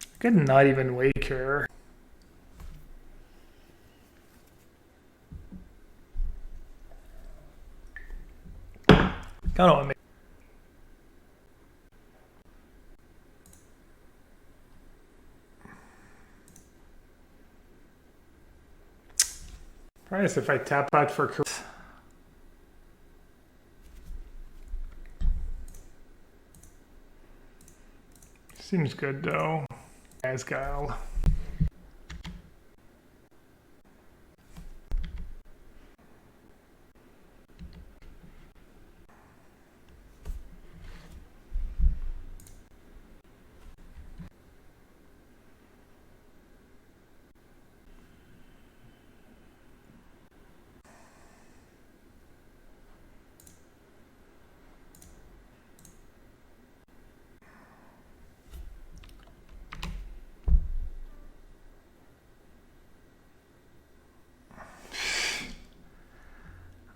I could not even wake her. Kind of want to make. Price if I tap out for. Seems good though. As Guile.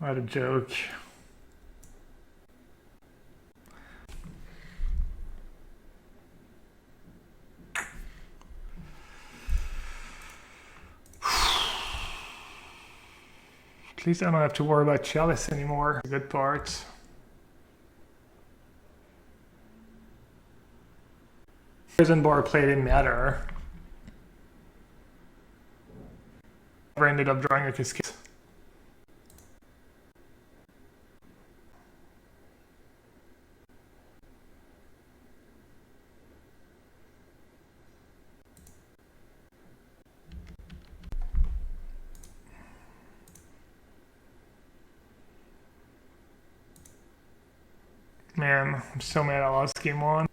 What a joke. At least I don't have to worry about Chalice anymore. Good part. Prison bar play didn't matter. Never ended up drawing a Cascade. Man, I'm so mad I lost game one.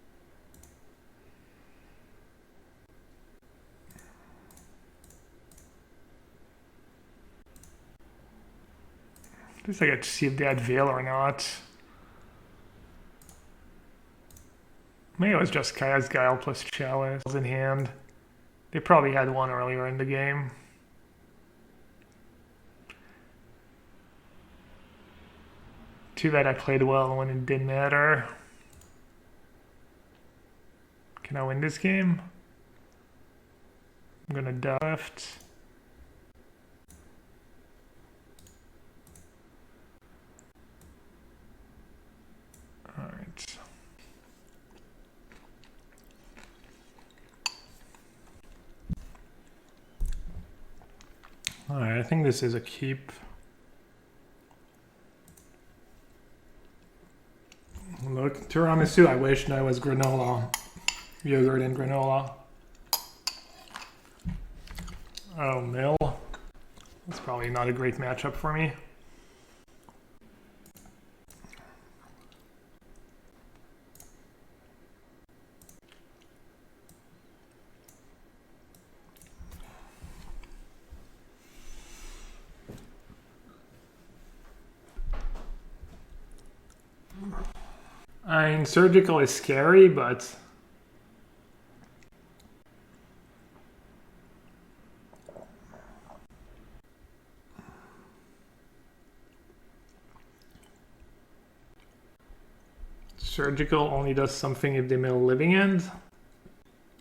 At least I get to see if they had Veil or not. Maybe it was just Kaya's Guile plus Chalice in hand. They probably had one earlier in the game. Too bad I played well when it didn't matter. Can I win this game? I'm gonna draft. Alright. Alright, I think this is a keep. Look, tiramisu, I wish I was granola. Yogurt and granola. Oh, mill. That's probably not a great matchup for me. I mean, surgical is scary, but surgical only does something if they mill living end.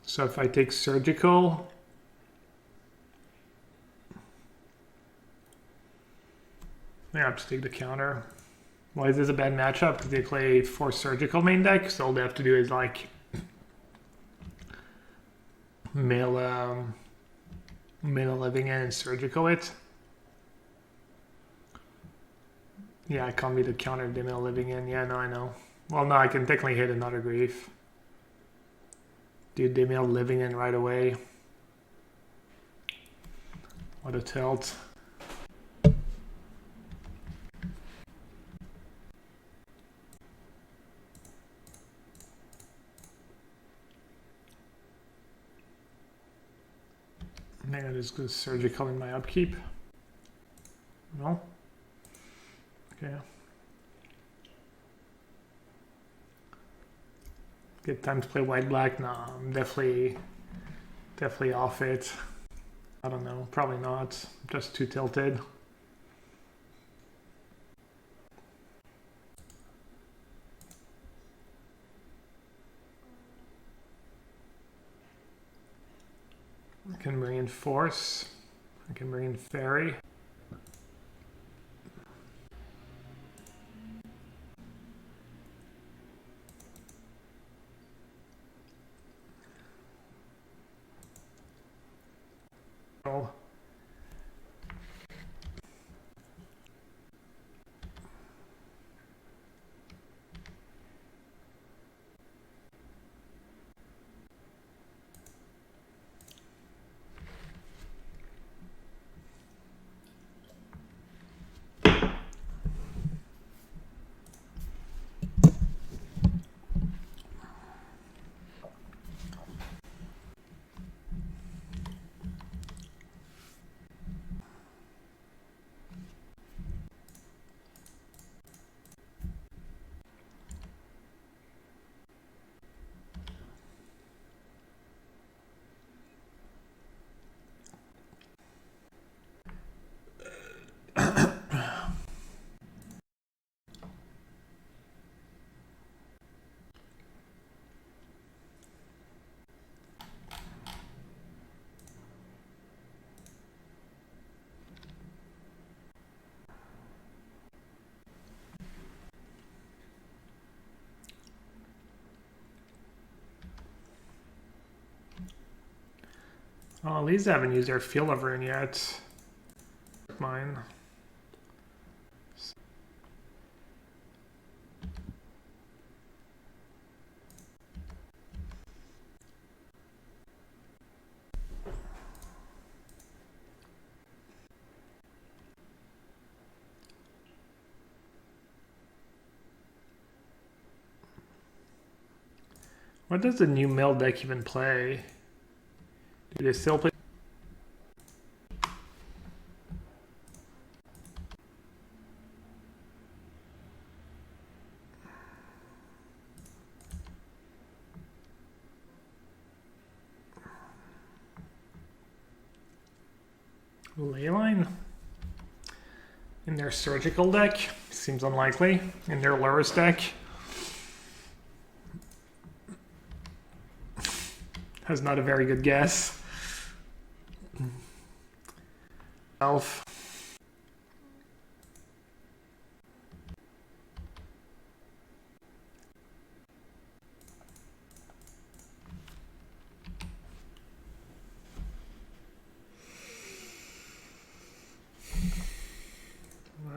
So if I take surgical, I have to take the counter. Why is this a bad matchup? Because they play 4 surgical main deck, so all they have to do is like mill a living end and surgical it. Yeah, I can't be the counter if they mill living end. Yeah, no, I know. Well, no, I can technically hit another grief. Dude, they mill living end right away. What a tilt. Maybe I just go surgical in my upkeep. No? Okay. Good time to play white-black? No, I'm definitely off it. I don't know, probably not. Just too tilted. I can bring in Force. I can bring in Fairy. Oh. Oh, these haven't used their Field of Ruin yet. Mine. What does the new mill deck even play? Do they still play? Leyline? In their surgical deck? Seems unlikely. In their Lurus deck? That's not a very good guess. Elf.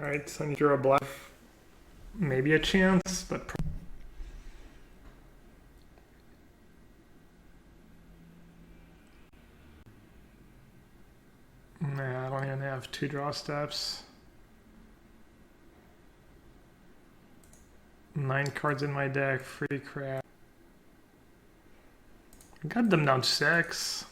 Alright, so I need to draw a black. Maybe a chance, but nah, I don't even have 2 draw steps. 9 cards in my deck, free crap. I got them down 6.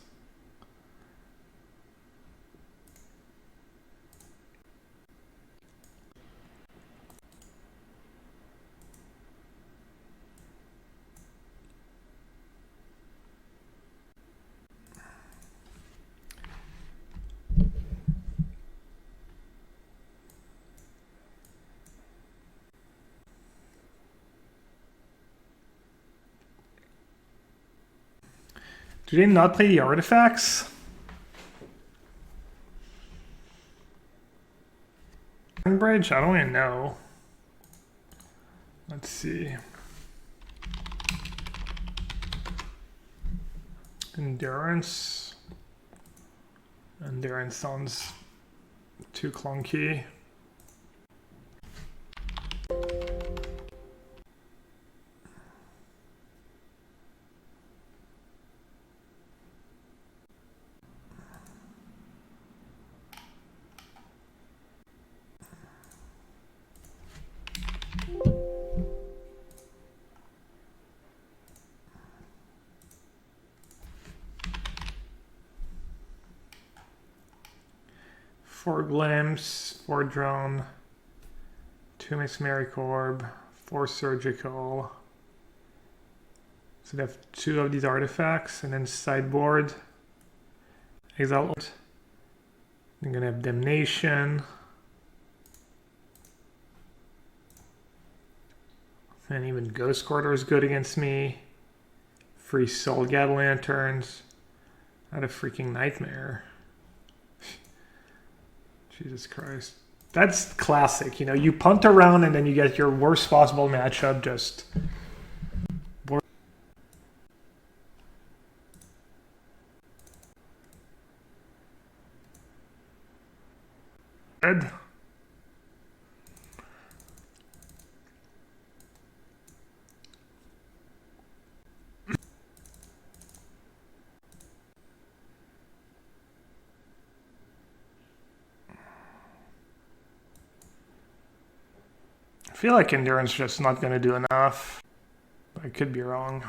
Do they not play the artifacts? Bridge? I don't even know. Let's see. Endurance. Endurance sounds too clunky. Four glimpse, 4 drone, 2 mesmeric orb, 4 surgical. So they have 2 of these artifacts, and then sideboard, exile. I'm gonna have damnation, and even Ghost Quarter is good against me. Free Soul Gad Lanterns. What a freaking nightmare. Jesus Christ. That's classic. You know, you punt around and then you get your worst possible matchup just... Dead. I feel like Endurance just not going to do enough. I could be wrong.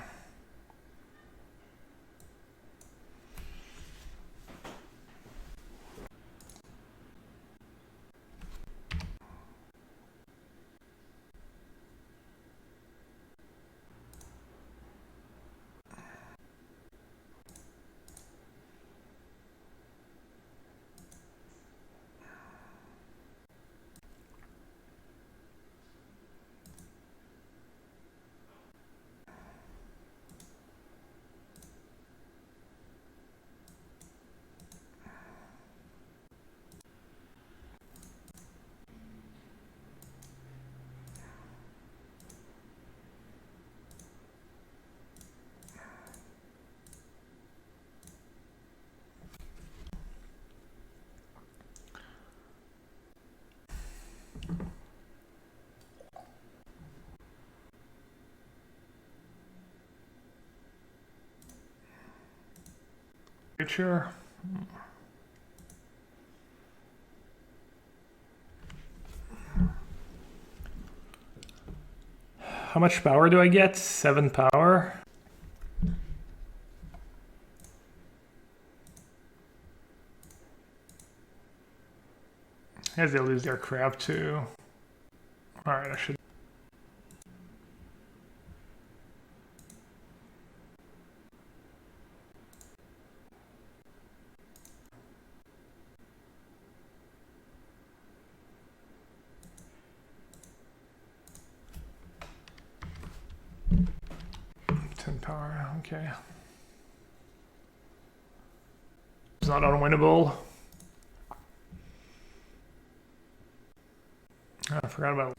creature. How much power do I get? 7 power. As they lose their crap too. Alright, I should. Power, okay. It's not unwinnable. I forgot about.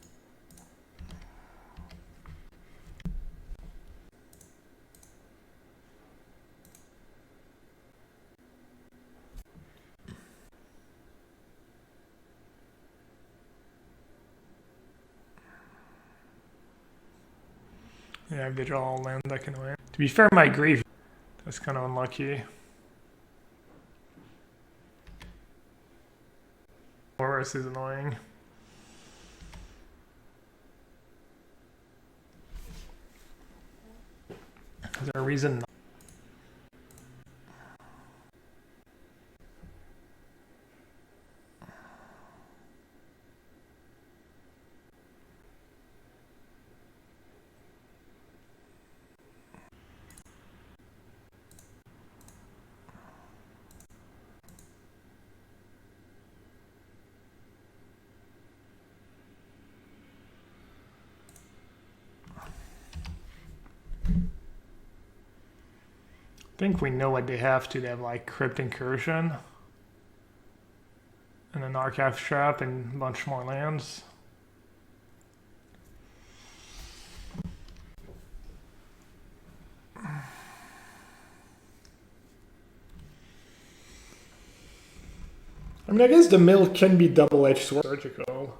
Yeah, if they draw all land, I can win. To be fair, my grave, that's kind of unlucky. Horus is annoying. Is there a reason? I think we know what they have to. They have like Crypt Incursion and an Archive Trap and a bunch more lands. I mean, I guess the mill can be double-edged sword surgical.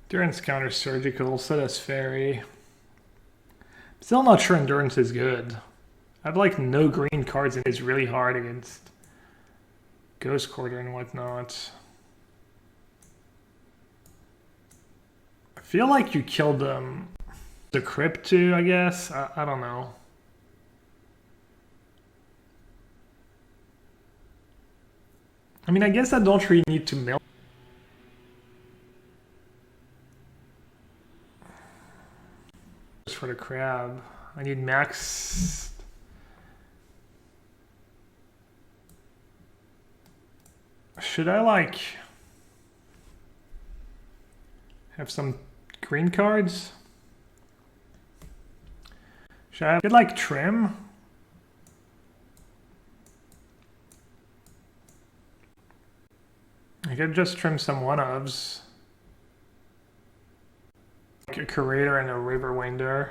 Endurance counter surgical, so does Fairy. Still not sure Endurance is good. I'd like no green cards and it's really hard against Ghost Quarter and whatnot. I feel like you killed the Crypt too, I guess. I don't know. I mean, I guess I don't really need to mill. For the crab. I need max. Should I like have some green cards? Should I get like trim? I could just trim some one-ofs. Like a Curator and a Riverwinder.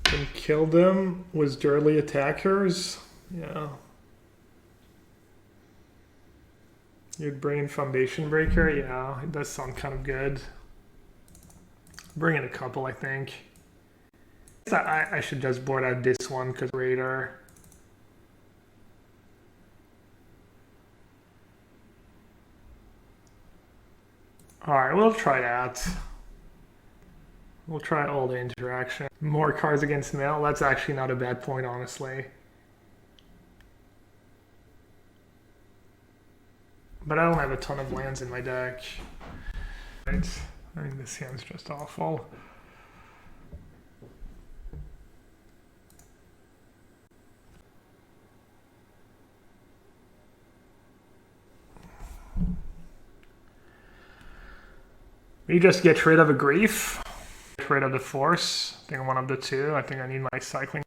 And kill them with Dirtly Attackers. Yeah. You'd bring in Foundation Breaker. Yeah, it does sound kind of good. Bring in a couple, I think. I should just board out this one because Raider. Alright, we'll try that. We'll try all the interaction. More cards against Mail. That's actually not a bad point, honestly. But I don't have a ton of lands in my deck. Right. I mean, this hand's just awful. We just get rid of a grief. Get rid of the force. I think one of the two. I think I need my cycling.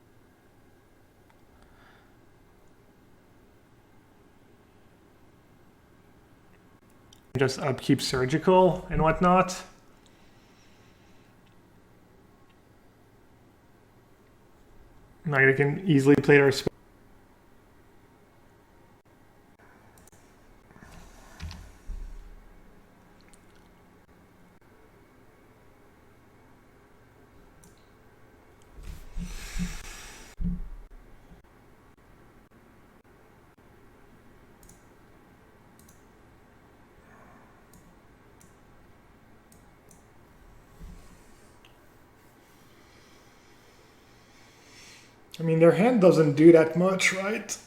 Just upkeep surgical and whatnot. Like they can easily play their spell. I mean, their hand doesn't do that much, right?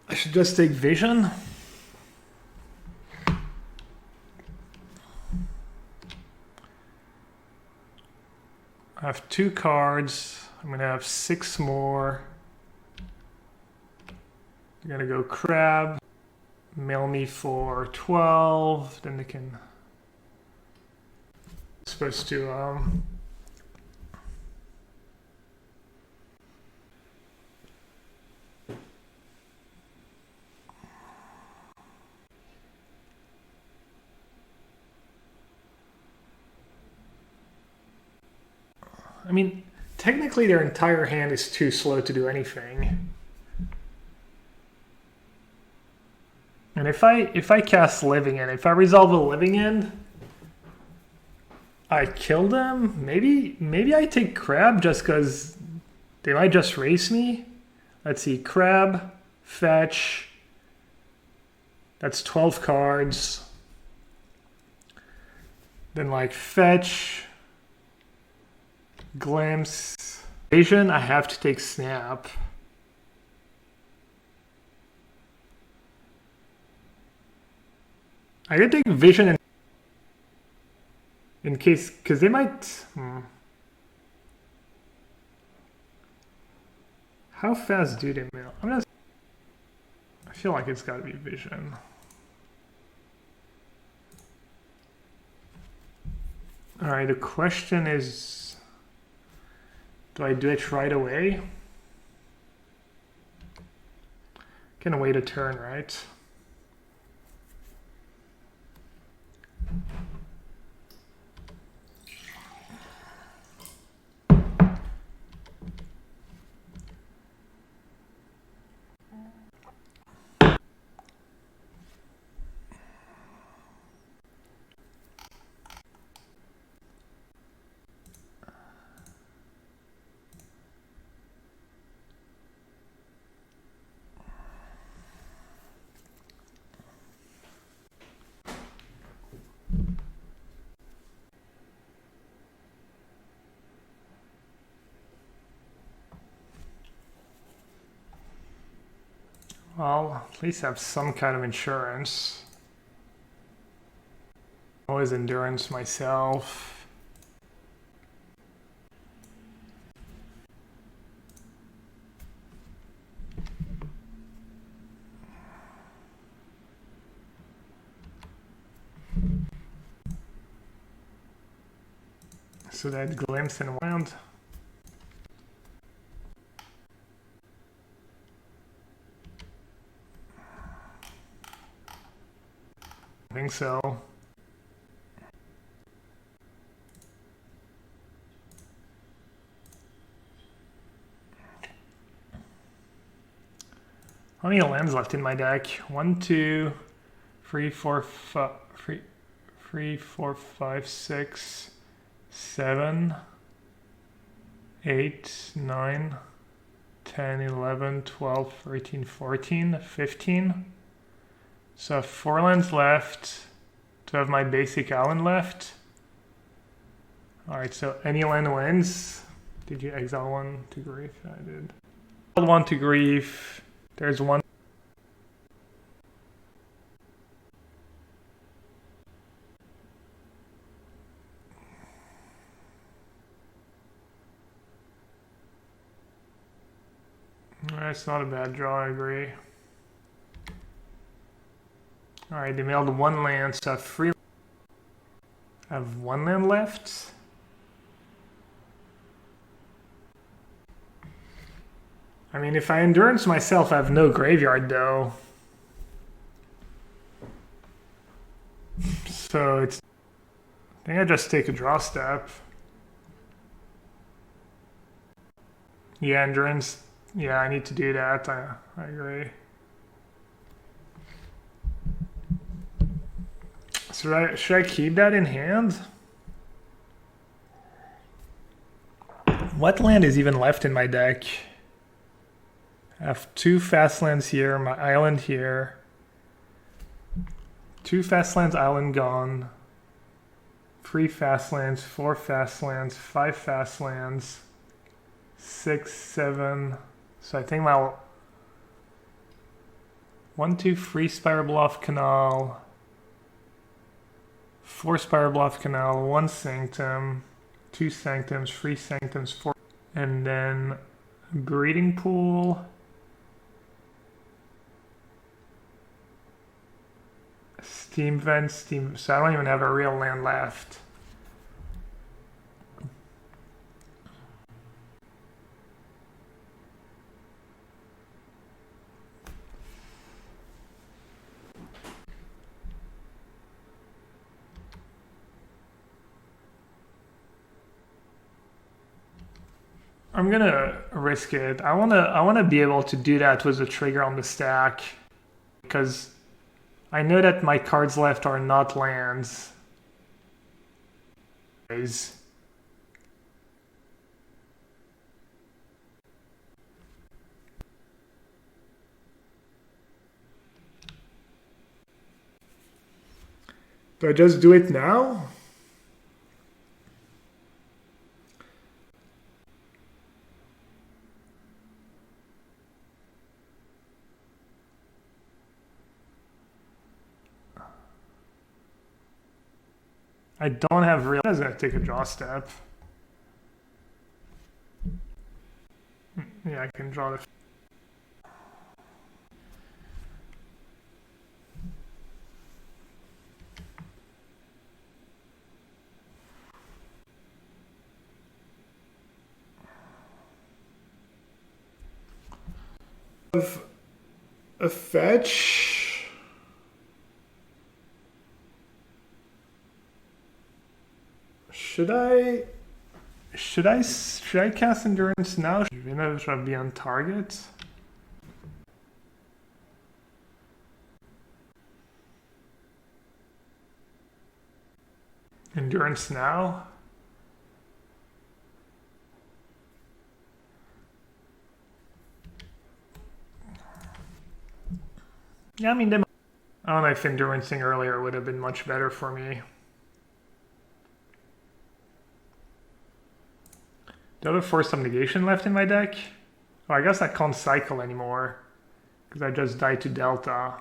I should just take vision. I have 2 cards. I'm gonna have 6 more. I'm gonna go crab. Mail me for 12. Then they can. Supposed to I mean, technically their entire hand is too slow to do anything. And if I cast Living End, if I resolve a Living End, I kill them. Maybe I take Crab just because they might just race me. Let's see, Crab, fetch. That's 12 cards. Then like fetch. Glimpse. Vision, I have to take Snap. I could take Vision in case, because they might... How fast do they mail? I feel like it's got to be Vision. Alright, the question is... Do I do it right away? Can wait a turn, right? Well, at least have some kind of insurance. Always endurance myself. So that glimpse and wild. I think so. How many lands left in my deck? 1, 2, 3, 4, 5, 3, 4, 5, 6, 7, 8, 9, 10, 11, 12, 13, 14, 15. So I have 4 lands left to have my basic island left. Alright, so any land wins. Did you exile 1 to grief? I did. Exiled 1 to grief. There's 1. That's not a bad draw, I agree. Alright, they mailed 1 land, so I have one land left. I mean, if I endurance myself, I have no graveyard though. So it's... I think I just take a draw step. Yeah, endurance. Yeah, I need to do that. I agree. So should I keep that in hand? What land is even left in my deck? I have 2 fast lands here, my island here. 2 fast lands, island gone. 3 fast lands, 4 fast lands, 5 fast lands, 6, 7. So I think my 1, 2, 3 Spire Bluff Canal, 4 Spire Bluff Canal, 1 Sanctum, 2 Sanctums, 3 Sanctums, 4, and then Breeding Pool. Steam Vent, Steam... So I don't even have a real land left. I'm gonna risk it. I wanna be able to do that with a trigger on the stack, because I know that my cards left are not lands. Do I just do it now? I don't have real... I was gonna take a draw step. Yeah, I can draw the... A fetch... Should I cast endurance now? Should I be on target? Endurance now? Yeah, I mean, I don't know if endurancing earlier would have been much better for me. Do I have a Force of Negation left in my deck? Oh, I guess I can't cycle anymore, because I just died to Delta.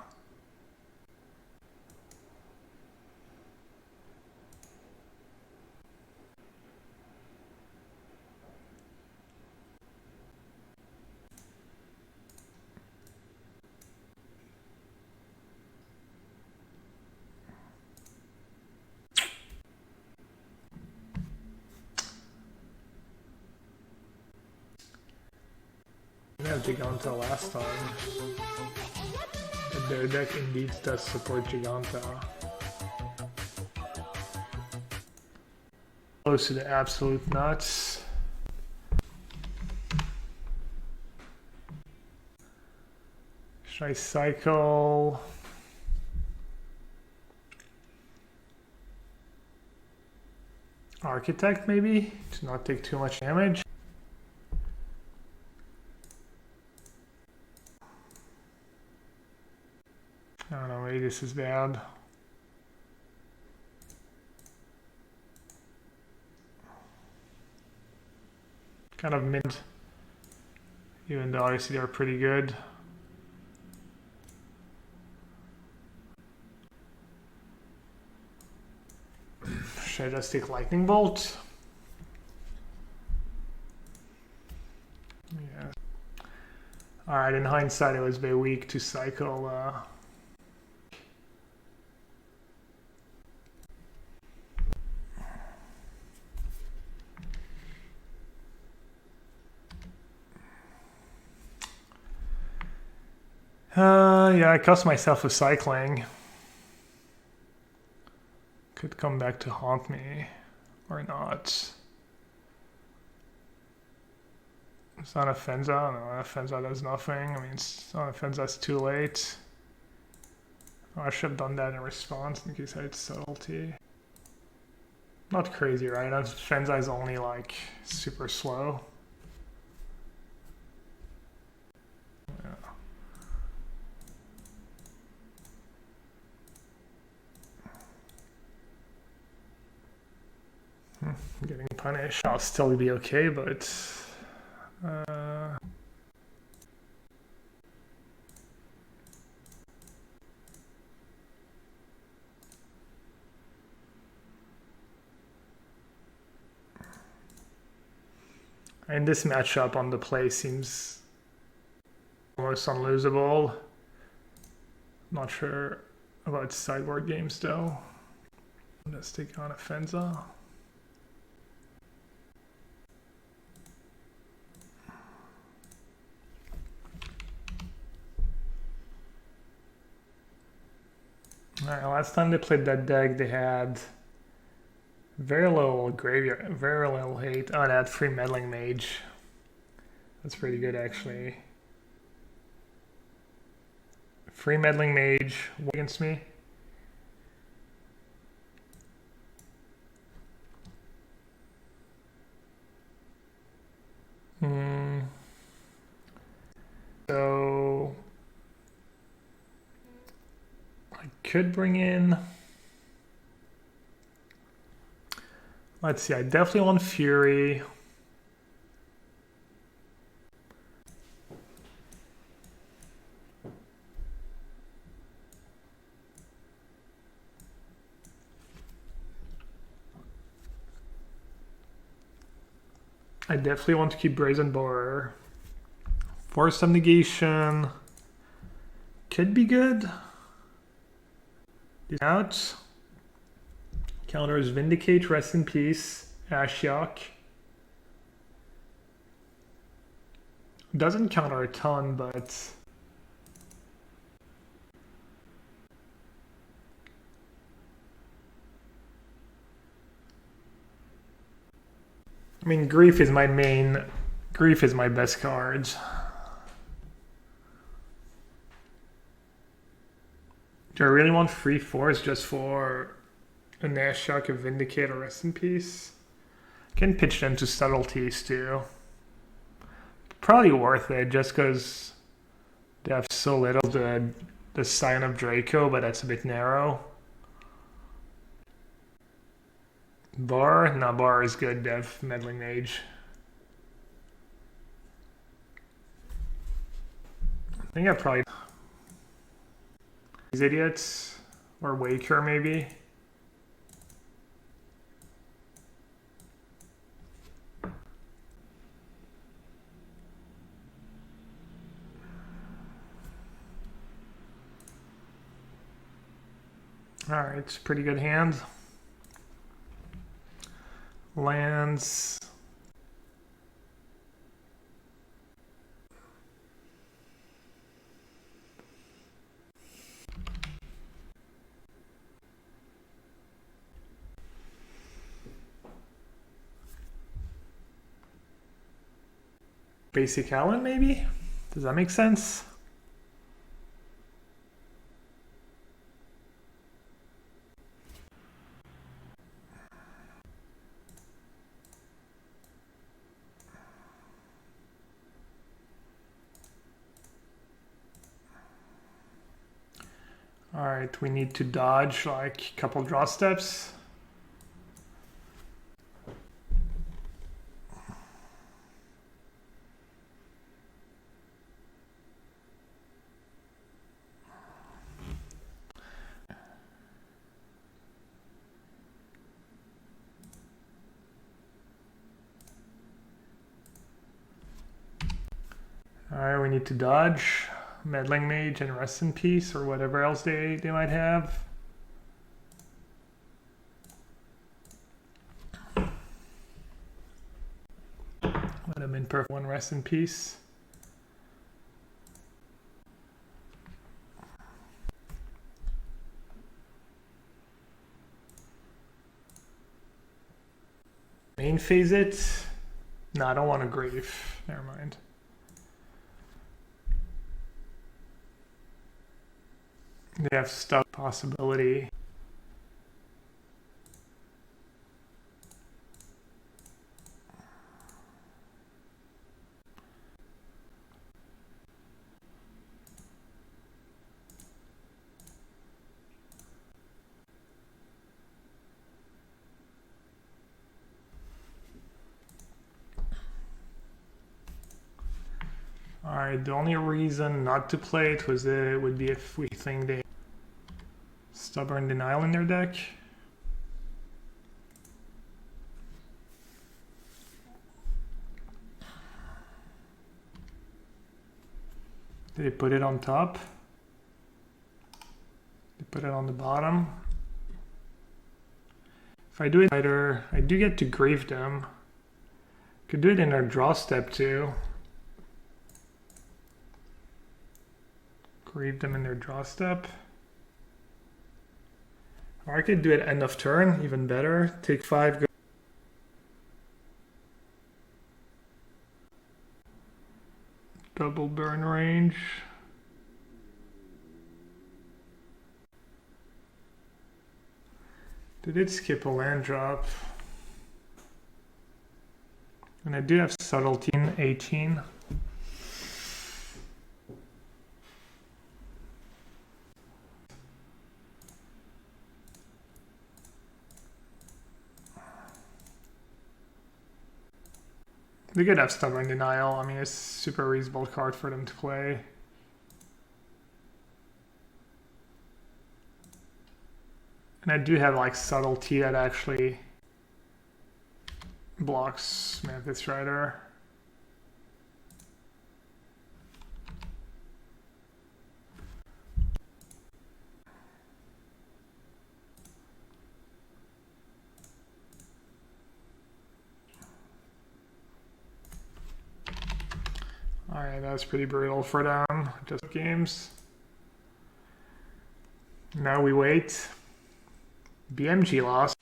I have Giganta last time. And their deck indeed does support Giganta. Close to the absolute nuts. Should I cycle? Architect maybe? To not take too much damage. I don't know, maybe this is bad. Kind of mid, even though obviously they're pretty good. Should I just take Lightning Bolt? Yeah. Alright, in hindsight it was very weak to cycle Yeah, I cost myself a cycling. Could come back to haunt me or not. It's not a Fenza. No, a Fenza does nothing. I mean, it's not a Fenza, it's too late. Oh, I should have done that in response in case I had subtlety. Not crazy, right? Fenza is only like super slow. Getting punished. I'll still be okay, but and this matchup on the play seems almost unlosable. Not sure about sideboard games though. Let's take on a Fenza. Alright, last time they played that deck, they had very little graveyard, very little hate. Oh, that free meddling mage. That's pretty good, actually. Free meddling mage against me. So I could bring in. Let's see, I definitely want Fury. I definitely want to keep Brazen Borer. Force of Negation could be good. Out. Counters Vindicate, Rest in Peace, Ashiok. Doesn't counter a ton, but I mean, Grief is my best card. Do I really want free force just for a Ashiok, a Vindicate, or Rest in Peace? Can pitch them to subtleties too. Probably worth it just because they have so little the Scion of Draco, but that's a bit narrow. Bar? No, Bar is good, Dev. Meddling Mage. I think I probably... These idiots. Or Waker, maybe. Alright, it's a pretty good hand. Lands. Basic Allen, maybe? Does that make sense? Alright, we need to dodge like a couple draw steps. Alright, we need to dodge. Meddling Mage and Rest in Peace or whatever else they might have. Let them in perfect one Rest in Peace. Main phase it. No, I don't want a grave. Never mind. They have stuff possibility. Alright, the only reason not to play it was it would be if we think they Stubborn Denial in their deck. Did they put it on top? They put it on the bottom. If I do it later, I do get to grave them. Could do it in our draw step too. Grave them in their draw step. Or I could do it end of turn, even better. Take 5, go. Double burn range. Did it skip a land drop? And I do have subtlety in 18. They could have Stubborn Denial. I mean, it's a super reasonable card for them to play. And I do have like Subtlety that actually blocks Mantis Rider. Alright, that's pretty brutal for them. Just games. Now we wait. BMG lost.